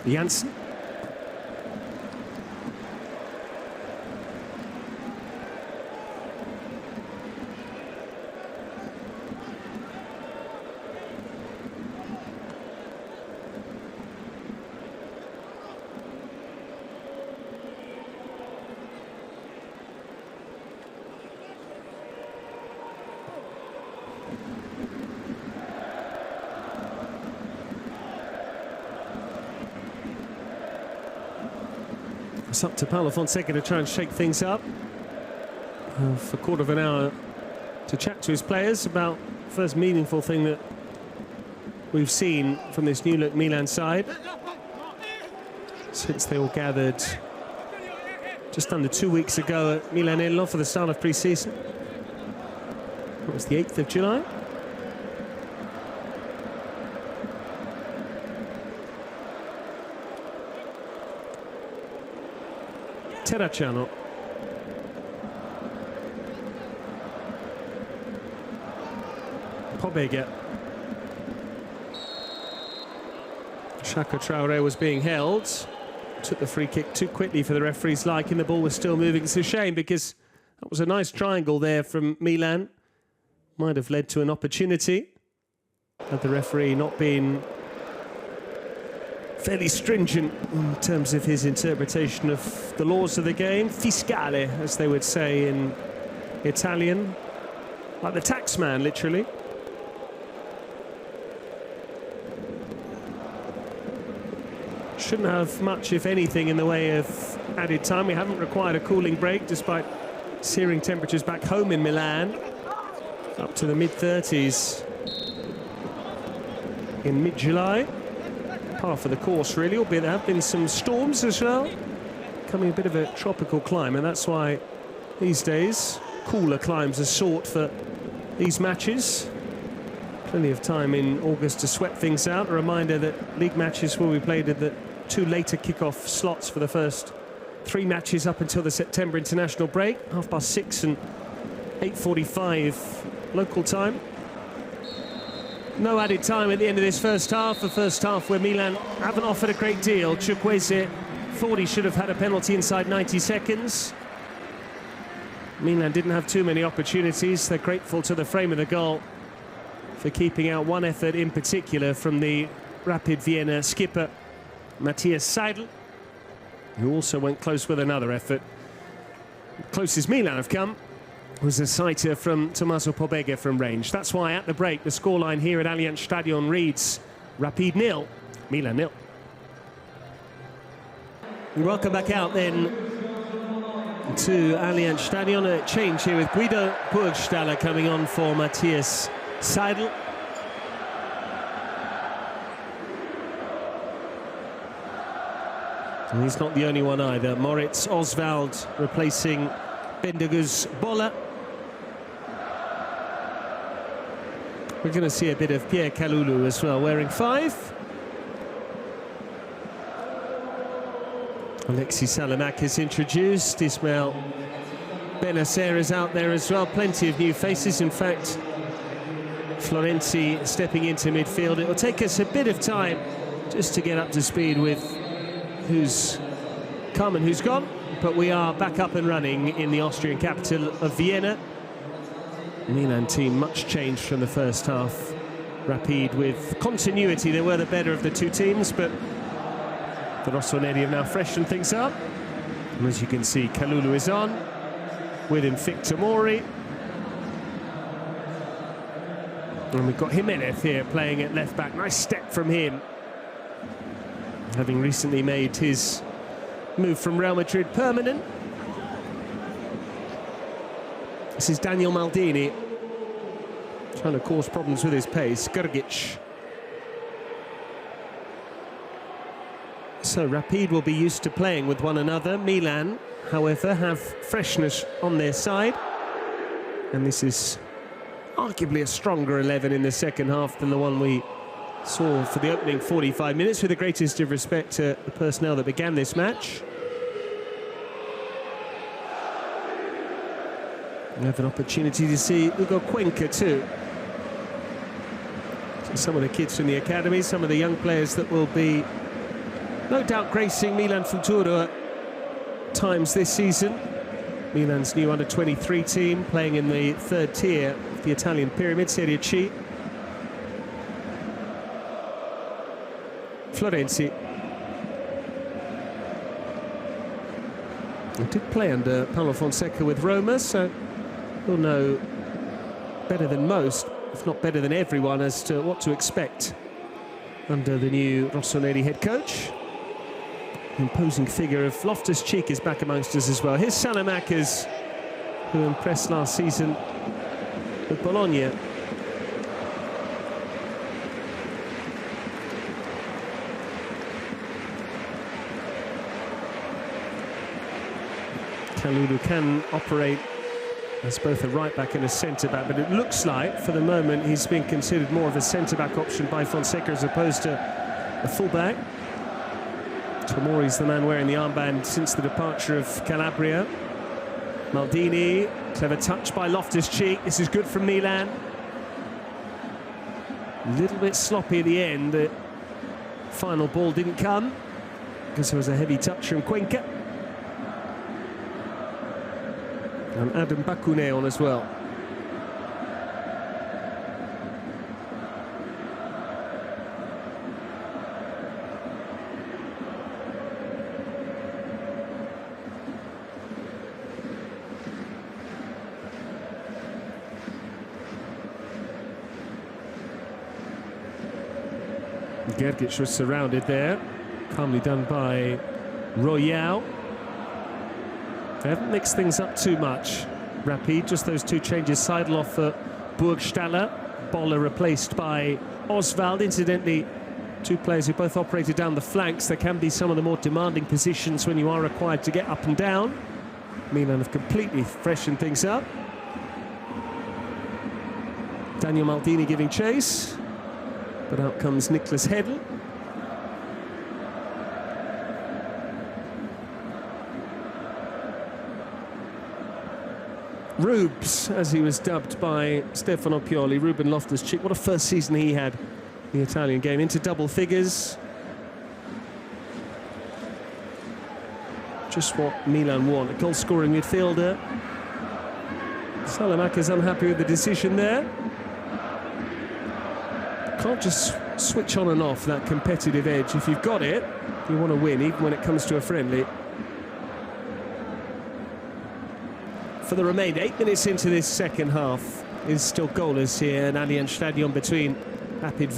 Janssen. It's up to Paulo Fonseca to try and shake things up. For a quarter of an hour to chat to his players about the first meaningful thing that we've seen from this new look Milan side since they all gathered just under 2 weeks ago at Milanello for the start of pre-season. It was the 8th of July. Terracciano. Pobega. Shaka Traoré was being held. Took the free kick too quickly for the referee's liking. The ball was still moving. It's a shame because that was a nice triangle there from Milan. Might have led to an opportunity had the referee not been fairly stringent in terms of his interpretation of the laws of the game. Fiscale, as they would say in Italian. Like the taxman, literally. Shouldn't have much, if anything, in the way of added time. We haven't required a cooling break, despite searing temperatures back home in Milan. Up to the mid-30s in mid-July. Par for the course, really, albeit there have been some storms as well. Becoming a bit of a tropical climate, and that's why these days cooler climes are sought for these matches. Plenty of time in August to sweat things out. A reminder that league matches will be played at the 2 later kick-off slots for the first 3 matches up until the September international break. 6:30 and 8:45 local time. No added time at the end of this first half. The first half where Milan haven't offered a great deal. Chukwueze thought he should have had a penalty inside 90 seconds. Milan didn't have too many opportunities. They're grateful to the frame of the goal for keeping out one effort in particular from the Rapid Vienna skipper, Matthias Seidl, who also went close with another effort. The closest Milan have come was a sighter from Tommaso Pobega from range. That's why at the break, the scoreline here at Allianz Stadion reads Rapid 0, Milan 0. Welcome back out then to Allianz Stadion. A change here with Guido Burgstaller coming on for Matthias Seidl. And he's not the only one either. Moritz Oswald replacing Bendeguz Bola. We're going to see a bit of Pierre Kalulu as well, wearing 5. Alexis Salamakis introduced. Ismail Benacer is out there as well. Plenty of new faces. In fact, Florenzi stepping into midfield. It will take us a bit of time just to get up to speed with who's come and who's gone. But we are back up and running in the Austrian capital of Vienna. Milan team much changed from the first half. Rapid with continuity. They were the better of the 2 teams, but the Rossoneri have now freshened things up. And as you can see, Kalulu is on. With him, Victor Mori. And we've got Jimenez here playing at left back. Nice step from him, having recently made his move from Real Madrid permanent. This is Daniel Maldini trying to cause problems with his pace. Grgic. So Rapid will be used to playing with one another. Milan, however, have freshness on their side. And this is arguably a stronger 11 in the second half than the one we saw for the opening 45 minutes, with the greatest of respect to the personnel that began this match. We have an opportunity to see Hugo Cuenca too. Some of the kids from the academy, some of the young players that will be no doubt gracing Milan Futuro at times this season. Milan's new under-23 team playing in the third tier of the Italian pyramid, Serie C. Florenzi. He did play under Paulo Fonseca with Roma, so he'll know better than most, if not better than everyone, as to what to expect under the new Rossoneri head coach. Imposing figure of Loftus-Cheek is back amongst us as well. Here's Salamakers, who impressed last season with Bologna. Kalulu can operate as both a right-back and a centre-back, but it looks like, for the moment, he's being considered more of a centre-back option by Fonseca as opposed to a full-back. Tomori's the man wearing the armband since the departure of Calabria. Maldini, clever touch by Loftus-Cheek. This is good from Milan. A little bit sloppy at the end. The final ball didn't come because there was a heavy touch from Cuenca. And Adam Bakune on as well. Gergic was surrounded there, calmly done by Royale. They haven't mixed things up too much, Rapid, just those two changes. Seidel for Burgstaller, Boller replaced by Oswald. Incidentally, two players who both operated down the flanks. There can be some of the more demanding positions when you are required to get up and down. Milan have completely freshened things up. Daniel Maldini giving chase, but out comes Niklas Hedl. Rubes, as he was dubbed by Stefano Pioli, Ruben Loftus-Cheek. What a first season he had in the Italian game, into double figures. Just what Milan want, a goal-scoring midfielder. Salamaca's unhappy with the decision there. Can't just switch on and off that competitive edge. If you've got it, you want to win, even when it comes to a friendly. For the remainder, 8 minutes into this second half, is still goalless here in Allianz Stadion between Rapid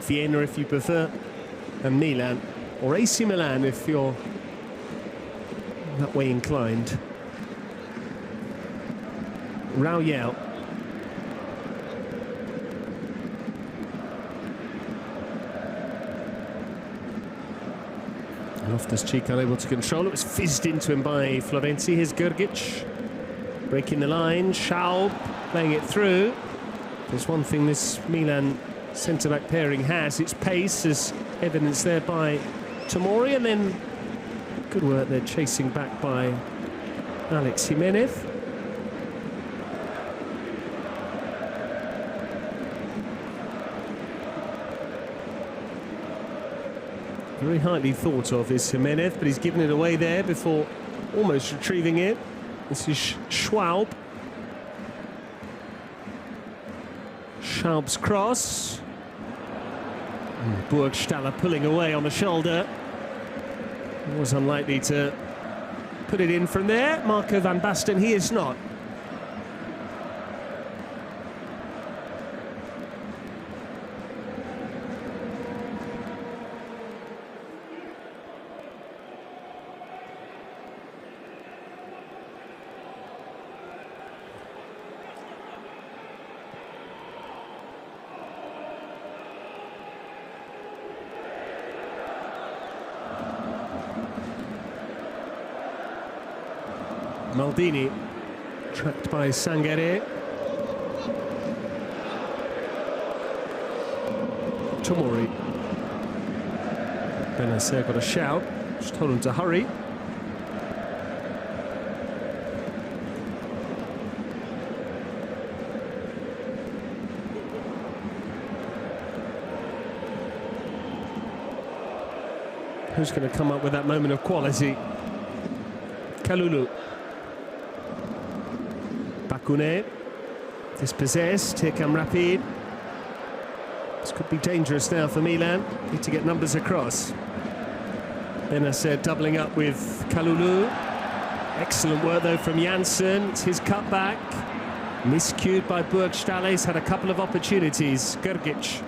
Vienna if you prefer, and Milan, or AC Milan if you're that way inclined. Royale. Loftus-Cheek unable to control it, was fizzed into him by Florenzi. Here's Gergic, breaking the line, Schaub playing it through. There's one thing this Milan centre-back pairing has, its pace, as evidenced there by Tomori, and then good work there chasing back by Alex Jimenez. Very highly thought of is Jimenez, but he's given it away there before almost retrieving it. This is Schwalb. Schaub's cross. Burgstaller pulling away on the shoulder. Was unlikely to put it in from there. Marco van Basten, he is not. Maldini, tracked by Sangare. Tomori. Benacer got a shout, just told him to hurry. Who's going to come up with that moment of quality? Kalulu. Bakune. Dispossessed. Here come Rapid. This could be dangerous now for Milan. Need to get numbers across. Benacer doubling up with Kalulu. Excellent work though from Janssen. It's his cutback. Miscued by Burgstaller. He's had a couple of opportunities. Grgic.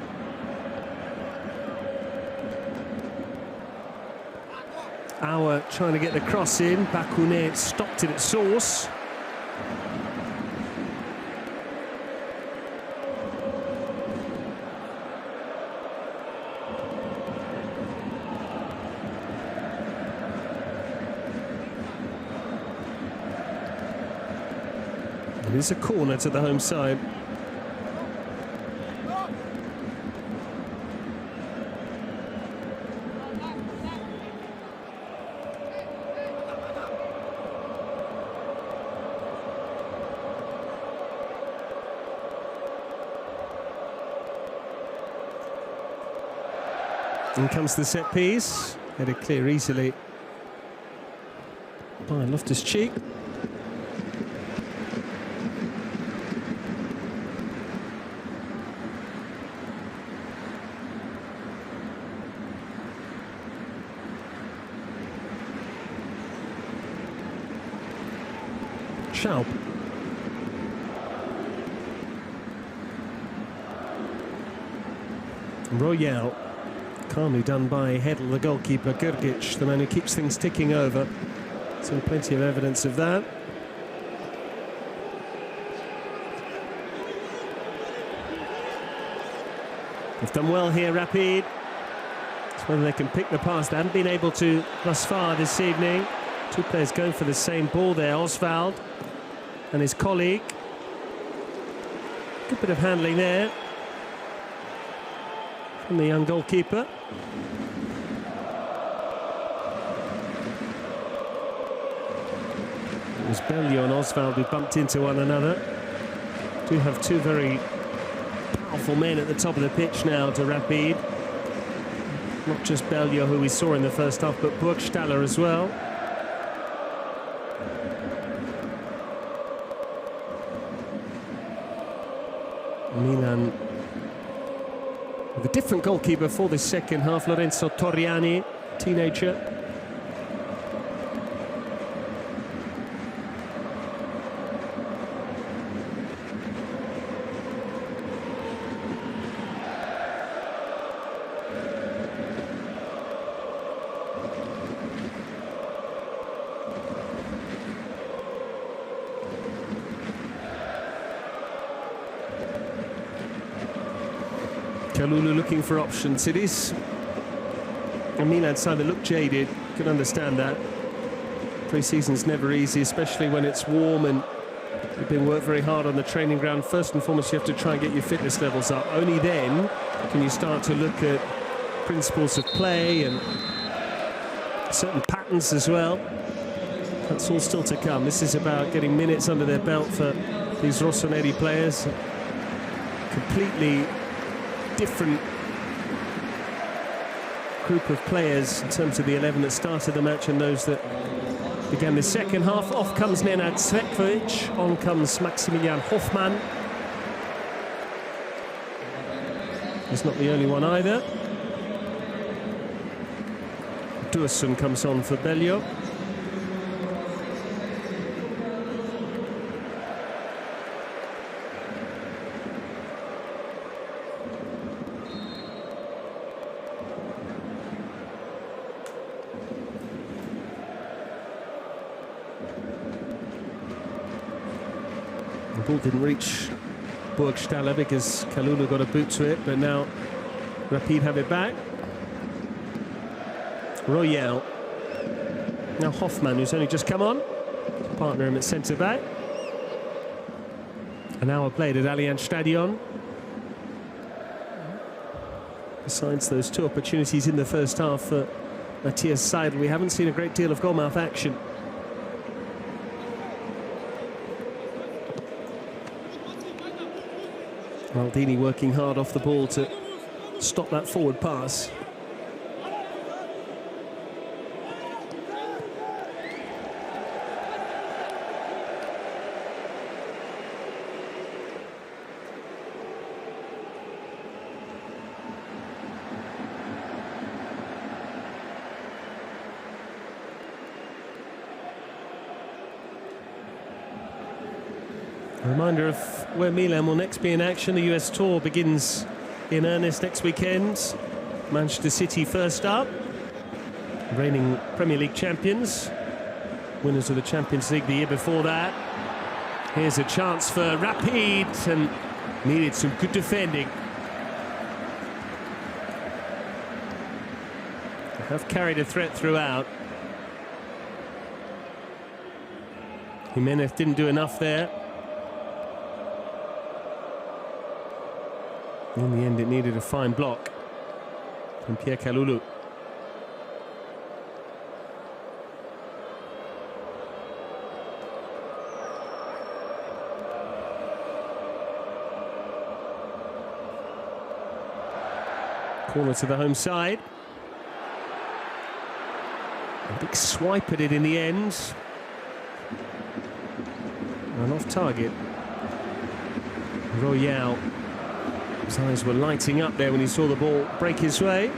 Auer trying to get the cross in. Bakune stopped it at source. It is a corner to the home side. In comes the set piece. Headed clear easily by Loftus-Cheek. Schaub. Royale. Calmly done by Hedl, the goalkeeper. Grgic, the man who keeps things ticking over. So plenty of evidence of that. They've done well here, Rapid. It's whether they can pick the pass. They haven't been able to thus far this evening. Two players going for the same ball there, Oswald and his colleague. Good bit of handling there from the young goalkeeper. It was Bellio and Oswald who bumped into one another. Do have two very powerful men at the top of the pitch now to Rapid. Not just Bellio, who we saw in the first half, but Burgstaller as well. Milan with a different goalkeeper for this second half, Lorenzo Torriani, teenager. Kalulu looking for options. It is a Milan side that look jaded. You can understand that. Pre-season's never easy, especially when it's warm and you've been worked very hard on the training ground. First and foremost, you have to try and get your fitness levels up. Only then can you start to look at principles of play and certain patterns as well. That's all still to come. This is about getting minutes under their belt for these Rossoneri players. Completely different group of players in terms of the 11 that started the match and those that began the second half. Off comes Nenad Cvetkovic, on comes Maximilian Hofmann. He's not the only one either. Dursun comes on for Bellio. The ball didn't reach Burgstaller because Kalulu got a boot to it, but now Rapid have it back. Royale. Now Hofmann, who's only just come on, partner him at centre-back. An hour played at Allianz Stadion. Besides those two opportunities in the first half for Matthias Seidel, we haven't seen a great deal of goalmouth action. Maldini working hard off the ball to stop that forward pass. A reminder of where Milan will next be in action. The US tour begins in earnest next weekend. Manchester City first up, reigning Premier League champions, winners of the Champions League the year before that. Here's a chance for Rapid, and needed some good defending. They have carried a threat throughout. Jimenez didn't do enough there. In the end, it needed a fine block from Pierre Kalulu. Corner to the home side. A big swipe at it in the end. And off target. Royale. His eyes were lighting up there when he saw the ball break his way.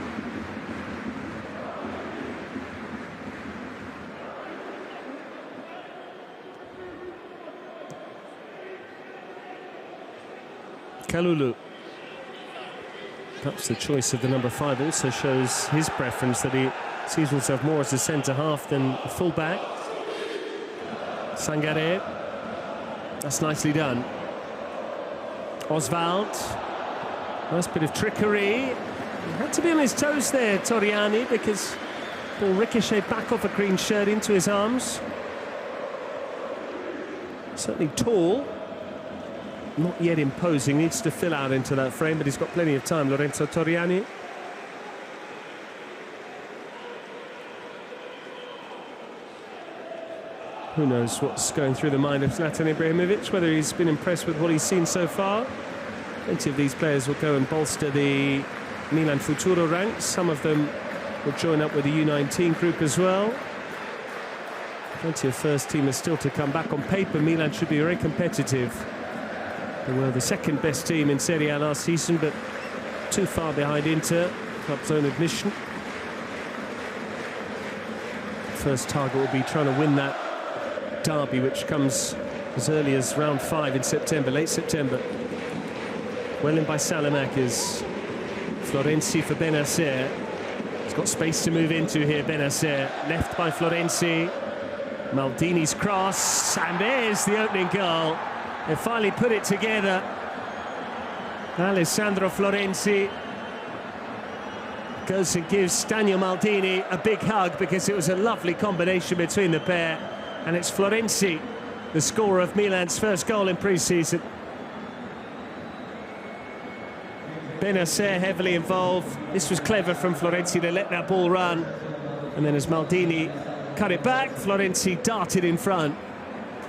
Kalulu. Perhaps the choice of the number 5 also shows his preference, that he sees himself more as a centre-half than a full-back. Sangaré. That's nicely done. Oswald. Nice bit of trickery. He had to be on his toes there, Torriani, because the ball ricocheted back off a green shirt into his arms. Certainly tall. Not yet imposing, needs to fill out into that frame, but he's got plenty of time, Lorenzo Torriani. Who knows what's going through the mind of Zlatan Ibrahimovic, whether he's been impressed with what he's seen so far. Plenty of these players will go and bolster the Milan Futuro ranks. Some of them will join up with the U19 group as well. Plenty of first teamers still to come back. On paper, Milan should be very competitive. They were the second best team in Serie A last season, but too far behind Inter, club's own admission. First target will be trying to win that derby, which comes as early as round 5 in September, late September. Well in by Salamakers. Florenzi for Benacer. He's got space to move into here, Benacer. Left by Florenzi. Maldini's cross, and there's the opening goal. They finally put it together. Alessandro Florenzi goes and gives Daniel Maldini a big hug, because it was a lovely combination between the pair. And it's Florenzi, the scorer of Milan's first goal in pre-season. Benacer heavily involved. This was clever from Florenzi to let that ball run. And then as Maldini cut it back, Florenzi darted in front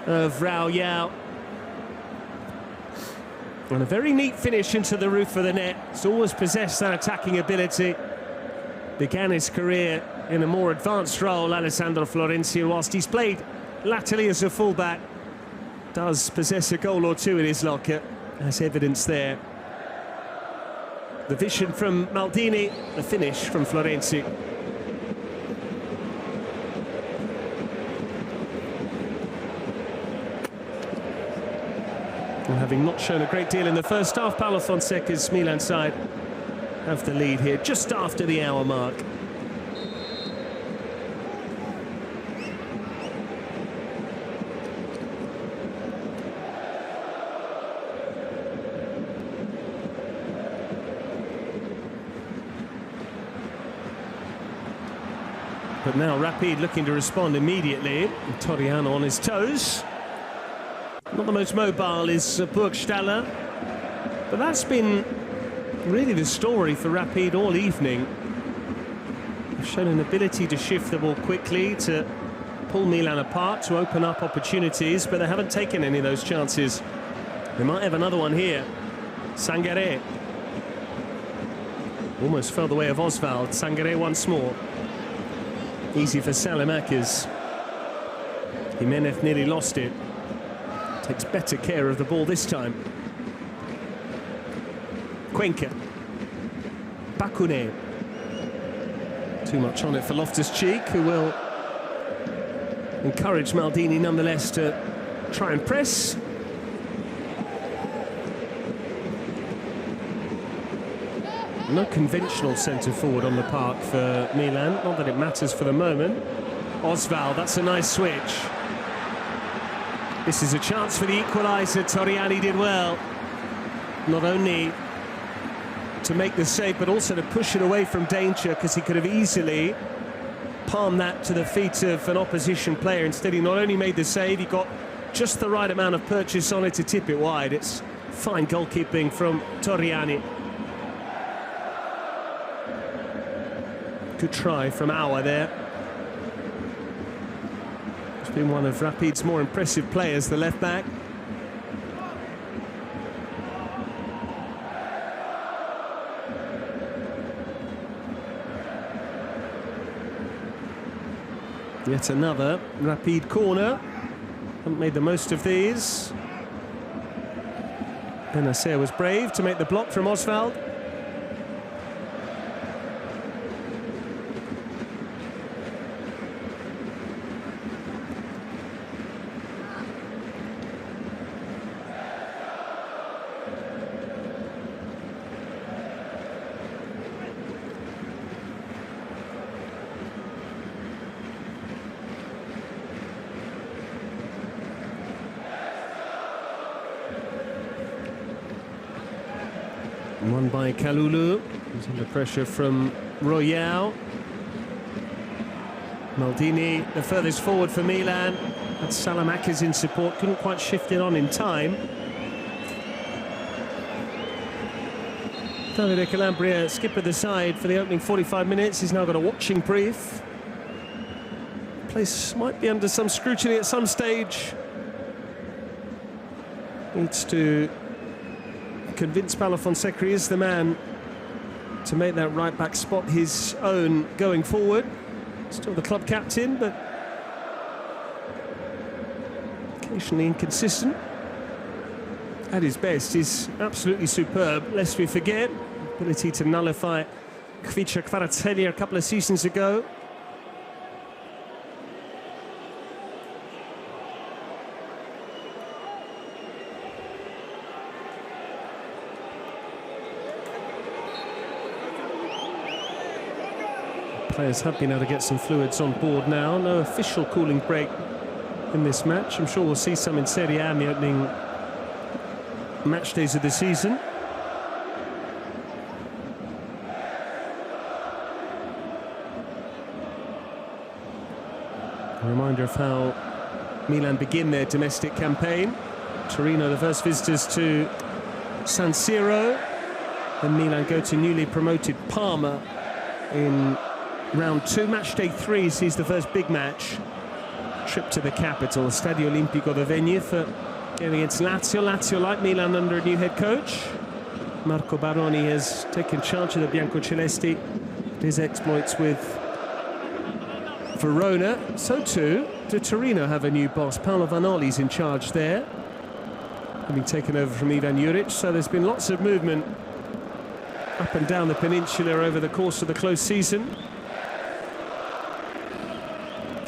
of Raul. And a very neat finish into the roof of the net. He's always possessed that attacking ability. Began his career in a more advanced role, Alessandro Florenzi, whilst he's played latterly as a fullback, does possess a goal or two in his locker, as evidence there. The vision from Maldini, the finish from Florenzi. Well, having not shown a great deal in the first half, Paulo Fonseca's Milan side have the lead here just after the hour mark. But now Rapid looking to respond immediately. Torriano on his toes. Not the most mobile is Burgstaller, but that's been really the story for Rapid all evening. They've shown an ability to shift the ball quickly, to pull Milan apart, to open up opportunities, but they haven't taken any of those chances. They might have another one here. Sangaré. Almost fell the way of Oswald. Sangaré once more. Easy for Salamakers. Jimenez nearly lost it. Takes better care of the ball this time. Cuenca. Bakune. Too much on it for Loftus-Cheek, who will encourage Maldini nonetheless to try and press. No conventional centre-forward on the park for Milan. Not that it matters for the moment. Oswald, that's a nice switch. This is a chance for the equaliser. Torriani did well. Not only to make the save, but also to push it away from danger, because he could have easily palmed that to the feet of an opposition player. Instead, he not only made the save, he got just the right amount of purchase on it to tip it wide. It's fine goalkeeping from Torriani. Good try from Auer there. He's been one of Rapid's more impressive players, the left back. Yet another Rapid corner. Haven't made the most of these. Benacer was brave to make the block from Oswald. Won by Kalulu. He's under pressure from Royale. Maldini, the furthest forward for Milan. Had Salamakis in support, couldn't quite shift it on in time. Davide Calabria, skipper the side for the opening 45 minutes. He's now got a watching brief. Place might be under some scrutiny at some stage. Needs to convince Paulo Fonseca he is the man to make that right-back spot his own going forward. Still the club captain, but occasionally inconsistent. At his best, he's absolutely superb. Lest we forget, ability to nullify Kvicha Kvaratskhelia a couple of seasons ago. Players have been able to get some fluids on board now. No official cooling break in this match. I'm sure we'll see some in Serie A in the opening match days of the season. A reminder of how Milan begin their domestic campaign. Torino, the first visitors to San Siro. Then Milan go to newly promoted Parma in round 2. Match day 3 sees the first big match. Trip to the capital, Stadio Olimpico, the venue for game against Lazio. Lazio, like Milan, under a new head coach. Marco Baroni has taken charge of the Biancocelesti. His exploits with Verona. So too, do Torino have a new boss? Paolo Vanoli's in charge there, having taken over from Ivan Juric. So there's been lots of movement up and down the peninsula over the course of the close season.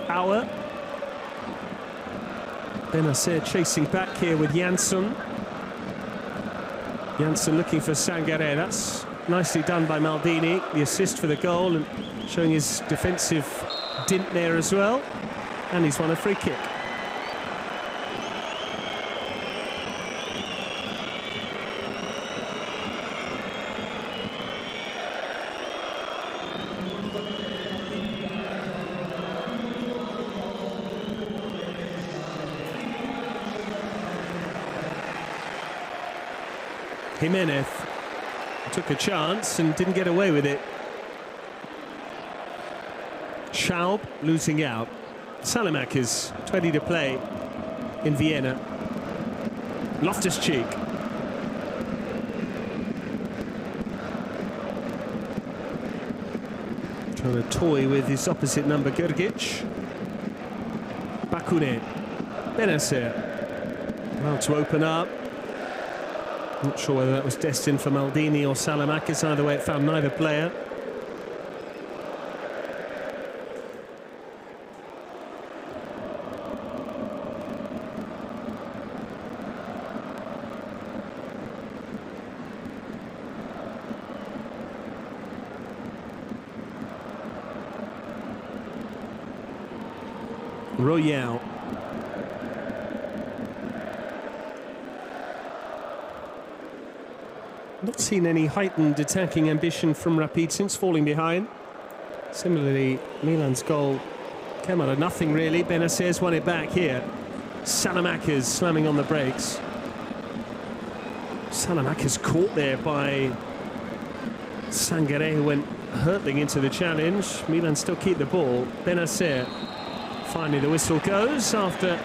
Auer. Benacer chasing back here with Jansson. Jansson looking for Sangaré. That's nicely done by Maldini. The assist for the goal and showing his defensive dint there as well. And he's won a free kick. Jimenez took a chance and didn't get away with it. Schaub losing out. Salamakis, 20 to play in Vienna. Loftus-Cheek. Trying to toy with his opposite number, Grgic. Bakune. Benacer. Well, to open up. Not sure whether that was destined for Maldini or Salamakis. Either way, it found neither player. Royale. Not seen any heightened attacking ambition from Rapid since falling behind. Similarly, Milan's goal came out of nothing really. Benasser's won it back here. Salamakers slamming on the brakes. Salamakers caught there by Sangaré, who went hurtling into the challenge. Milan still keep the ball. Benasser. Finally the whistle goes after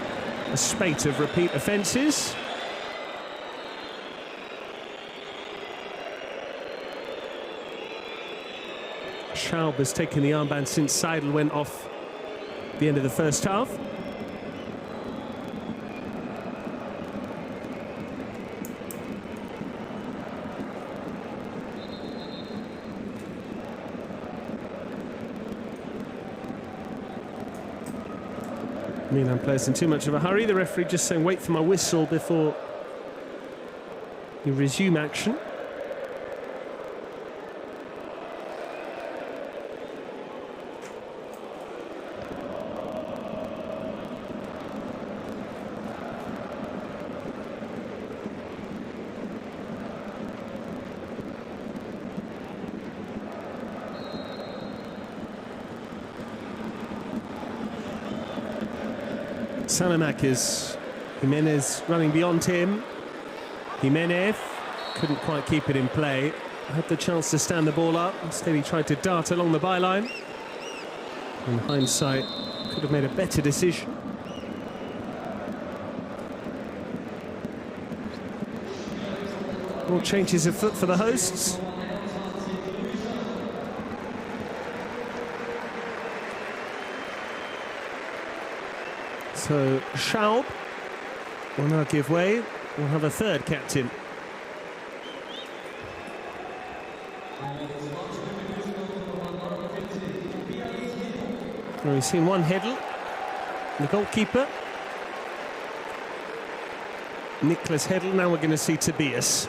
a spate of repeat offences. Schaub has taken the armband since Seidel went off the end of the first half. Milan players in too much of a hurry. The referee just saying wait for my whistle before you resume action. Salamakers, Jimenez running beyond him. Jimenez couldn't quite keep it in play. Had the chance to stand the ball up. Instead he tried to dart along the byline. In hindsight, could have made a better decision. More changes of foot for the hosts. So Schaub will now give way. We'll have a third captain. Well, we've seen one Hedl, the goalkeeper. Nicholas Hedl, now we're going to see Tobias.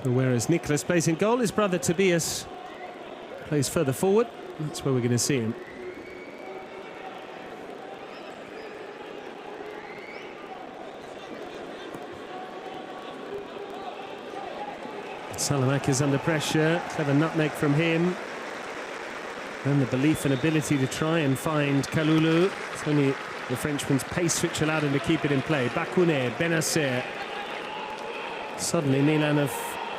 So whereas Nicholas plays in goal, his brother Tobias plays further forward. That's where we're going to see him. Salamakers under pressure, clever nutmeg from him. And the belief and ability to try and find Kalulu. It's only the Frenchman's pace which allowed him to keep it in play. Bakounet, Benasser. Suddenly Milan have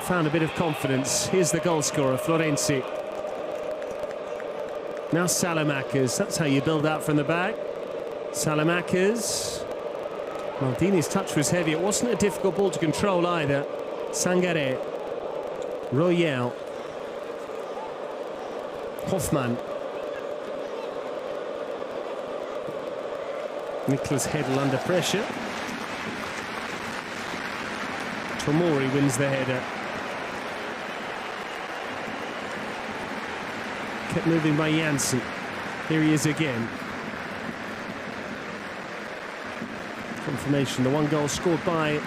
found a bit of confidence. Here's the goal scorer, Florenzi. Now Salamakers, that's how you build out from the back. Salamakers. Maldini's touch was heavy. It wasn't a difficult ball to control either. Sangaré. Royale. Hoffmann. Nicholas Hedl under pressure. Tomori wins the header. Kept moving by Janssen. Here he is again. Confirmation, the one goal scored by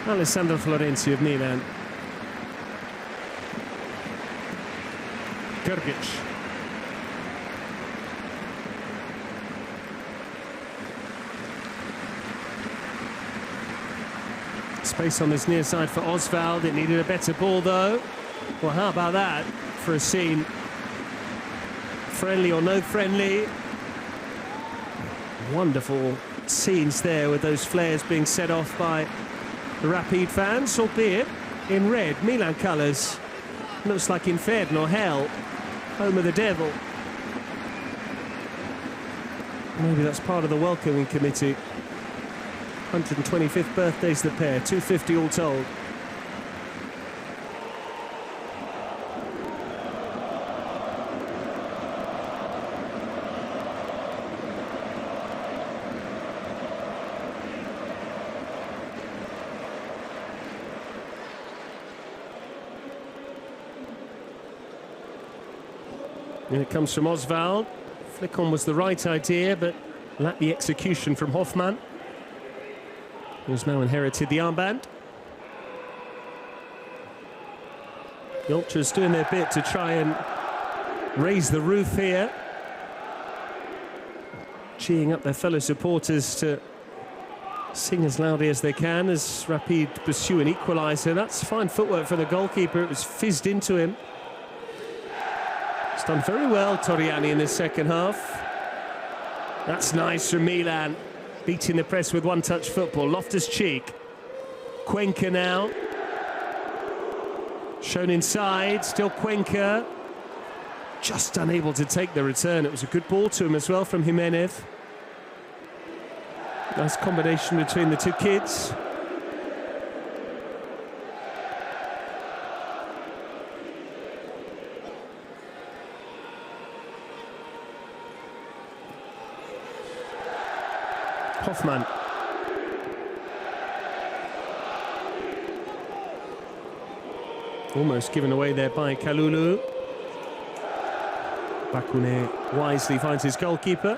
Alessandro Florenzi of Milan. Grgic. Space on this near side for Oswald. It needed a better ball though. Well, how about that for a scene? Friendly or no friendly. Wonderful scenes there with those flares being set off by the Rapid fans, albeit in red, Milan colours. Looks like Inferno, hell, home of the devil. Maybe that's part of the welcoming committee. 125th birthdays the pair, 250 all told. And it comes from Oswald. Flick on was the right idea, but lacked the execution from Hoffmann, who's now inherited the armband. The Ultras doing their bit to try and raise the roof here, cheering up their fellow supporters to sing as loudly as they can as Rapid pursue an equaliser. That's fine footwork for the goalkeeper. It was fizzed into him. It's done very well, Torriani, in this second half. That's nice from Milan, beating the press with one-touch football. Loftus-Cheek, Cuenca now, shown inside, still Cuenca, just unable to take the return. It was a good ball to him as well from Jimenez. Nice combination between the two kids. Hoffmann. Almost given away there by Kalulu. Bakune wisely finds his goalkeeper.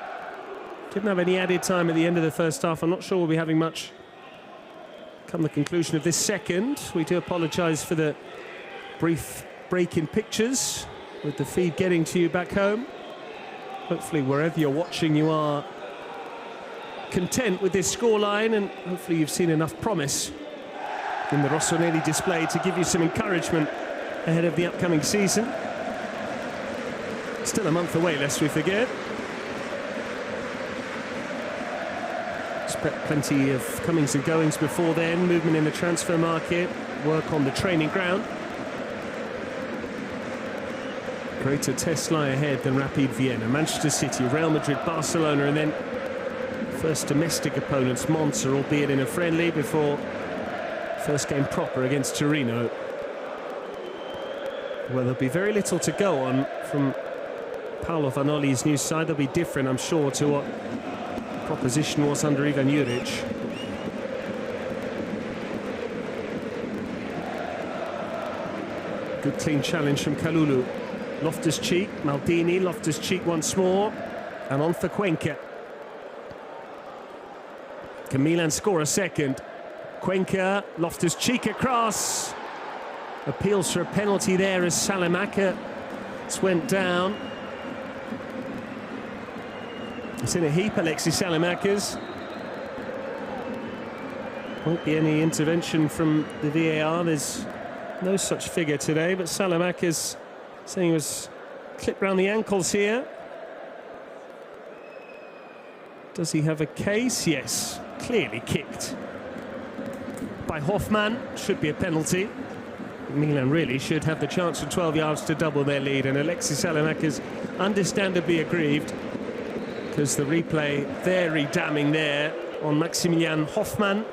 Didn't have any added time at the end of the first half. I'm not sure we'll be having much come the conclusion of this second. We do apologise for the brief break in pictures with the feed getting to you back home. Hopefully wherever you're watching you are content with this scoreline, and hopefully you've seen enough promise in the Rossoneri display to give you some encouragement ahead of the upcoming season. Still a month away, lest we forget. Expect plenty of comings and goings before then, movement in the transfer market, work on the training ground. Greater tests lie ahead than Rapid Vienna, Manchester City, Real Madrid, Barcelona, and then first domestic opponents, Monza, albeit in a friendly, before first game proper against Torino. Well, there'll be very little to go on from Paolo Vanoli's new side. They'll be different, I'm sure, to what the proposition was under Ivan Juric. Good clean challenge from Kalulu. Loftus-Cheek, Maldini, Loftus-Cheek once more, and on for Cuenca. Can Milan score a second? Cuenca, Loftus-Cheek across. Appeals for a penalty there as Salamanca went down. It's in a heap, Alexis Salamanca's. Won't be any intervention from the VAR. There's no such figure today, but Salamanca's saying he was clipped round the ankles here. Does he have a case? Yes. Clearly kicked by Hoffmann. Should be a penalty. Milan really should have the chance from 12 yards to double their lead, and Alexis Salamanca's understandably aggrieved because the replay very damning there on Maximilian Hoffmann.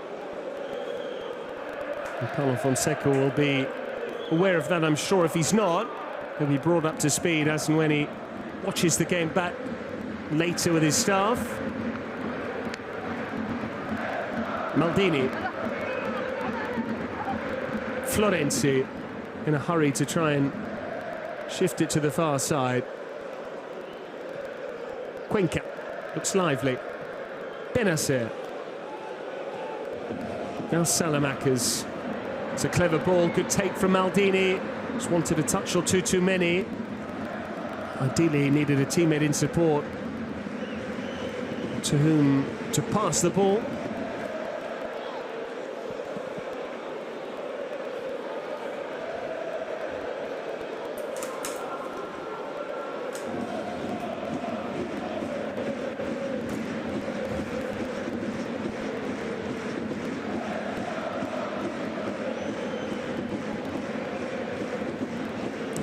And Paulo Fonseca will be aware of that, I'm sure. If he's not, he'll be brought up to speed as and when he watches the game back later with his staff. Maldini. Florenzi in a hurry to try and shift it to the far side. Cuenca looks lively. Benacer. Now Salamanca's. It's a clever ball, good take from Maldini. Just wanted a touch or two too many. Ideally he needed a teammate in support to whom to pass the ball.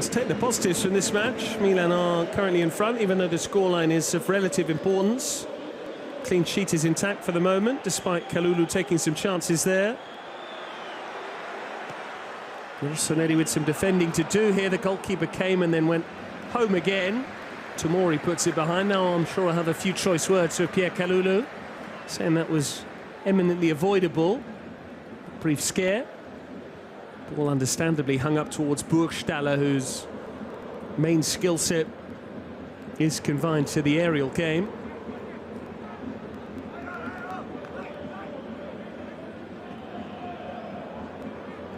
Let's take the positives from this match. Milan are currently in front, even though the scoreline is of relative importance. Clean sheet is intact for the moment, despite Kalulu taking some chances there. Sonetti with some defending to do here. The goalkeeper came and then went home again. Tomori puts it behind. Now I'm sure I'll have a few choice words for Pierre Kalulu, saying that was eminently avoidable. Brief scare. Ball understandably hung up towards Burgstaller, whose main skill set is confined to the aerial game.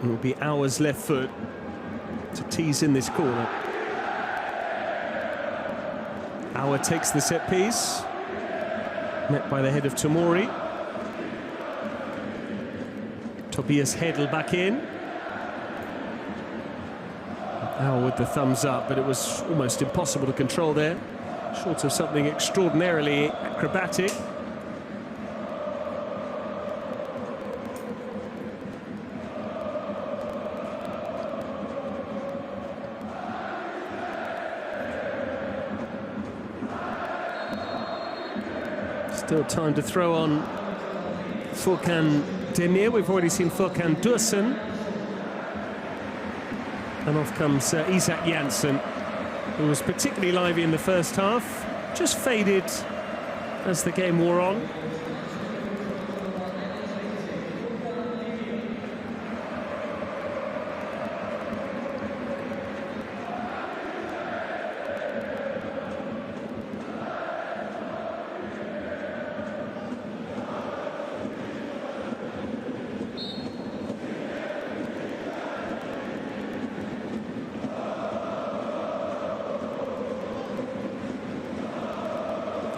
It will be Auer's left foot to tease in this corner. Auer takes the set piece, met by the head of Tomori. Tobias Hedl back in. Auer with the thumbs up, but it was almost impossible to control there, short of something extraordinarily acrobatic. Still time to throw on Furkan Demir. We've already seen Furkan Dursun. And off comes Isak Janssen, who was particularly lively in the first half, just faded as the game wore on.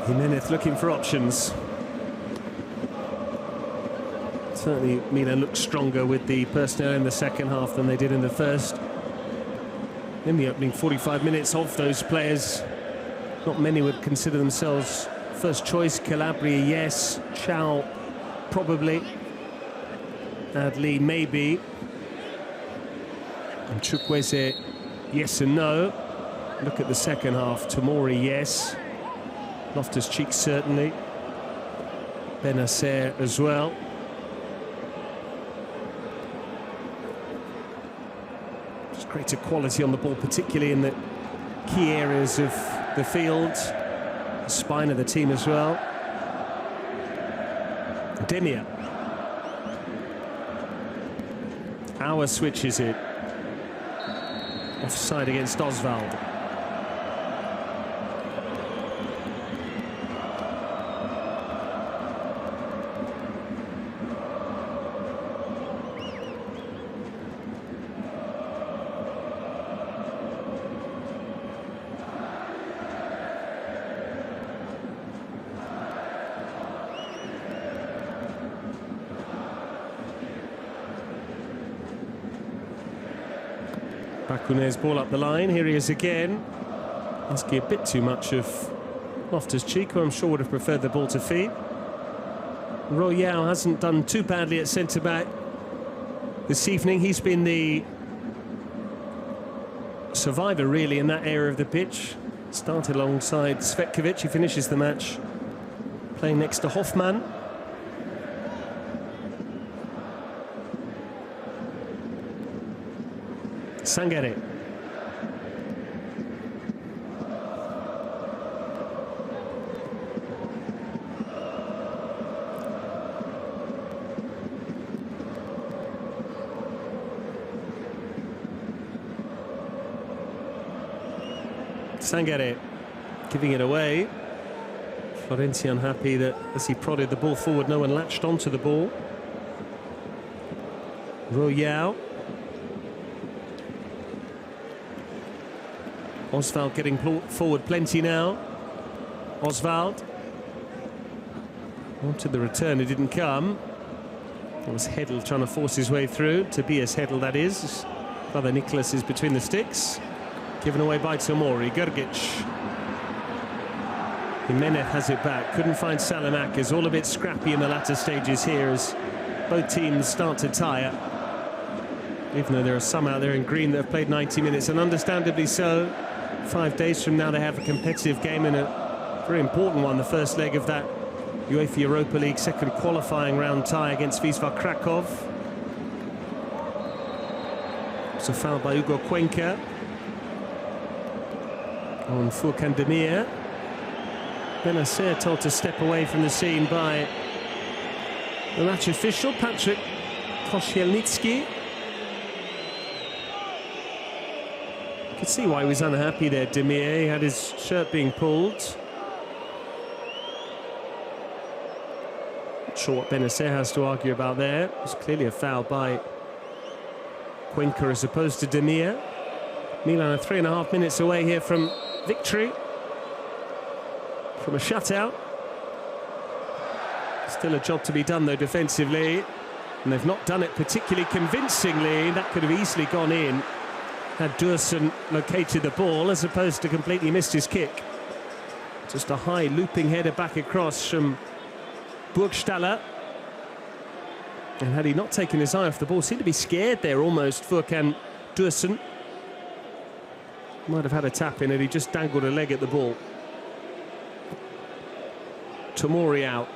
Jimenez looking for options. Certainly Milan looked stronger with the personnel in the second half than they did in the first. In the opening 45 minutes, of those players, not many would consider themselves first choice. Calabria, yes. Chow, probably. Adli, maybe. And Chukwueze, yes and no. Look at the second half. Tomori, yes. Loftus-Cheek, certainly. Benacer as well. Just greater quality on the ball, particularly in the key areas of the field. The spine of the team as well. Demir. Auer switches it. Offside against Oswald. Bakune's ball up the line. Here he is again. Asking a bit too much of Loftus-Cheek, who I'm sure would have preferred the ball to feed. Royale hasn't done too badly at centre-back this evening. He's been the survivor, really, in that area of the pitch. Started alongside Svetkovic. He finishes the match playing next to Hoffmann. Sangare. Sangare giving it away. Florenzi unhappy that as he prodded the ball forward, no one latched onto the ball. Royale. Oswald getting forward plenty now. Oswald. Wanted the return, it didn't come. It was Hedl trying to force his way through. Tobias Hedl, that is. Brother Nicholas is between the sticks. Given away by Tomori. Grgic. Jimenez has it back. Couldn't find Salamakis. All a bit scrappy in the latter stages here as both teams start to tire. even though there are some out there in green that have played 90 minutes, and understandably so. 5 days from now they have a competitive game, and a very important one, the first leg of that UEFA Europa League second qualifying round tie against Wisła Krakow. It's a foul by Hugo Cuenca on Furkan Demir. Benacer told to step away from the scene by the match official, Patrick Koscielnicki. You could see why he was unhappy there, Demir. He had his shirt being pulled. Not sure what Benacer has to argue about there. It was clearly a foul by Cuenca as opposed to Demir. Milan are 3.5 minutes away here from victory, from a shutout. Still a job to be done though defensively, and they've not done it particularly convincingly. That could have easily gone in had Duerson located the ball, as opposed to completely missed his kick. Just a high looping header back across from Burgstaller. And had he not taken his eye off the ball, seemed to be scared there almost, Furkan Duerson. Might have had a tap in it, he just dangled a leg at the ball. Tomori out.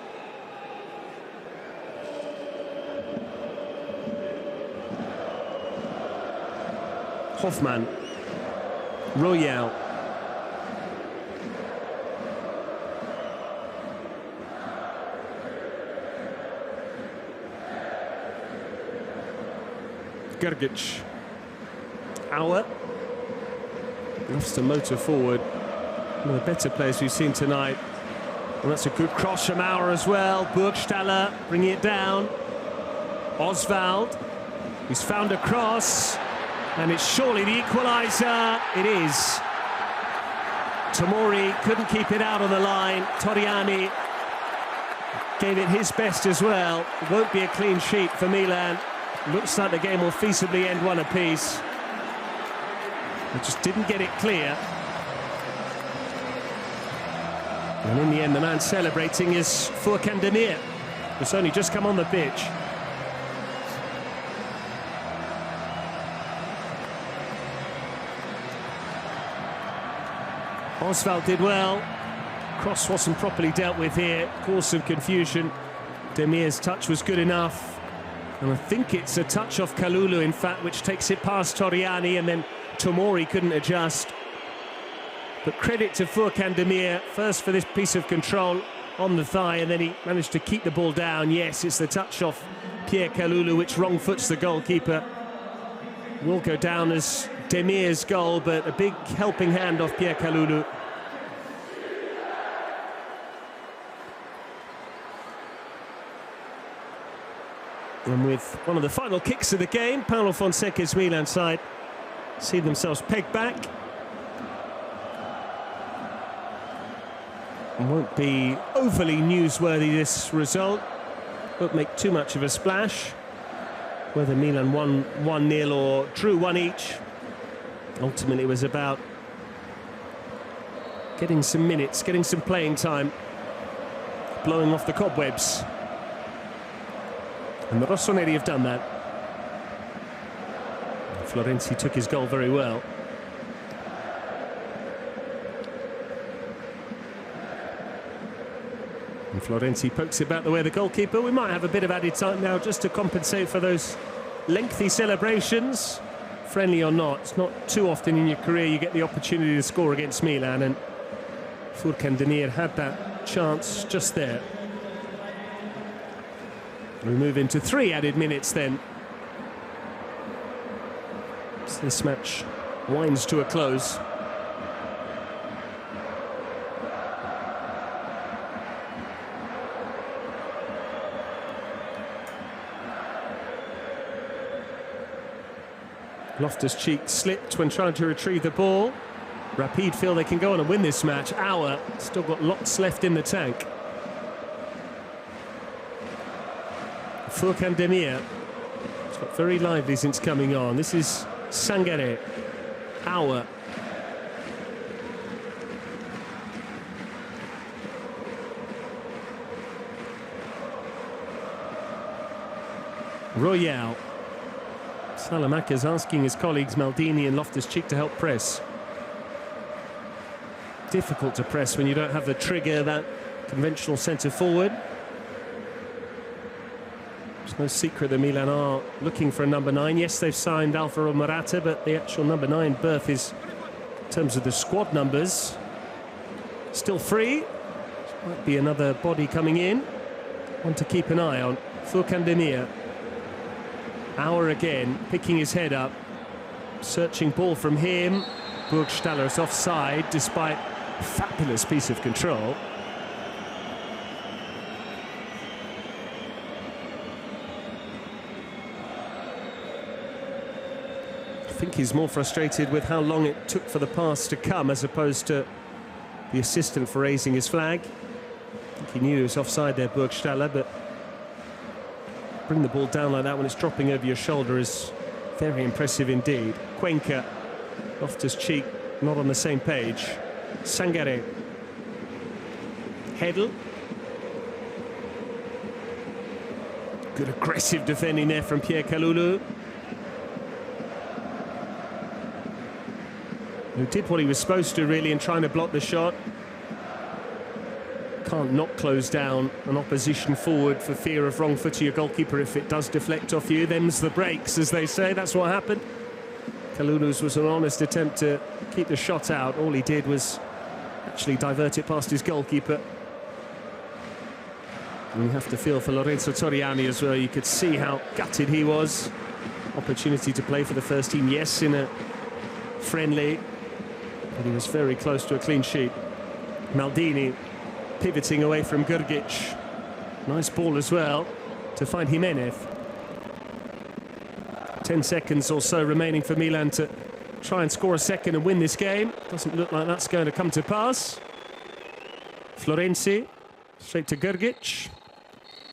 Hoffman. Royal. Gergic. Auer. Loves to motor forward. One of the better players we've seen tonight. And that's a good cross from Auer as well. Burgstaller bringing it down. Oswald. He's found a cross. And it's surely the equaliser. It is. Tomori couldn't keep it out on the line. Torriani gave it his best as well. It won't be a clean sheet for Milan. Looks like the game will feasibly end one apiece. They just didn't get it clear. And in the end, the man celebrating is Furkan Demir, who's only just come on the pitch. Oswald did well. Cross wasn't properly dealt with here. Caused some confusion. Demir's touch was good enough. And I think it's a touch off Kalulu, in fact, which takes it past Torriani, and then Tomori couldn't adjust. But credit to Furkan Demir, first for this piece of control on the thigh, and then he managed to keep the ball down. Yes, it's the touch off Pierre Kalulu, which wrong-foots the goalkeeper. Will go down as Demir's goal, but a big helping hand off Pierre Kalulu. And with one of the final kicks of the game, Paulo Fonseca's Milan side see themselves pegged back. It won't be overly newsworthy, this result. Won't make too much of a splash. Whether Milan won 1-0 or drew 1 each, ultimately it was about getting some minutes, getting some playing time, blowing off the cobwebs. And the Rossoneri have done that. Florenzi took his goal very well. And Florenzi pokes it back the way of the goalkeeper. We might have a bit of added time now just to compensate for those lengthy celebrations. Friendly or not, it's not too often in your career you get the opportunity to score against Milan, and Furkan Demir had that chance just there. We move into 3 added minutes then. So this match winds to a close. Loftus-Cheek slipped when trying to retrieve the ball. Rapid feel they can go on and win this match. Auer still got lots left in the tank. Furkan Demir, it's got very lively since coming on. This is Sangare. Auer. Royal. Salamanca's asking his colleagues Maldini and Loftus-Cheek to help press. Difficult to press when you don't have the trigger, that conventional centre forward. It's no secret that Milan are looking for a number 9. Yes, they've signed Alvaro Morata, but the actual number 9 berth is, in terms of the squad numbers, still free. Might be another body coming in. One to keep an eye on. Furkan Demir. Auer again, picking his head up. Searching ball from him. Burgstaller is offside, despite a fabulous piece of control. I think he's more frustrated with how long it took for the pass to come, as opposed to the assistant for raising his flag. I think he knew he was offside there, Burgstaller, but bring the ball down like that when it's dropping over your shoulder is very impressive indeed. Cuenca, Loftus-Cheek, not on the same page. Sangare. Hedl. Good aggressive defending there from Pierre Kalulu, who did what he was supposed to, really, in trying to block the shot. Can't not close down an opposition forward for fear of wrong foot to your goalkeeper if it does deflect off you. Them's the breaks, as they say. That's what happened. Kalulu's was an honest attempt to keep the shot out. All he did was actually divert it past his goalkeeper. And you have to feel for Lorenzo Torriani as well. You could see how gutted he was. Opportunity to play for the first team, yes, in a friendly, but he was very close to a clean sheet. Maldini pivoting away from Grgic. Nice ball as well to find Jimenez. 10 seconds or so remaining for Milan to try and score a second and win this game. Doesn't look like that's going to come to pass. Florenzi straight to Grgic.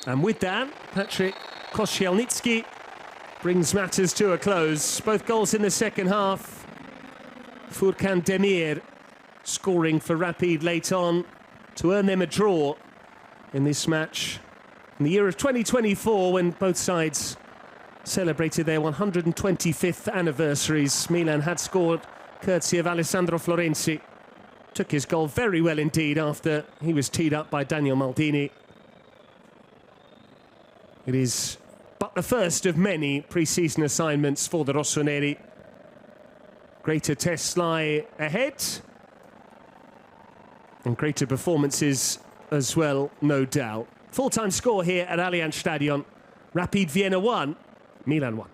And with that, Patrick Koscielnycki brings matters to a close. Both goals in the second half. Furkan Demir scoring for Rapid late on to earn them a draw in this match in the year of 2024, when both sides celebrated their 125th anniversaries. Milan had scored courtesy of Alessandro Florenzi. Took his goal very well indeed after he was teed up by Daniel Maldini. It is but the first of many pre-season assignments for the Rossoneri. Greater tests lie ahead, and greater performances as well, no doubt. Full-time score here at Allianz Stadion. Rapid Vienna 1, Milan 1.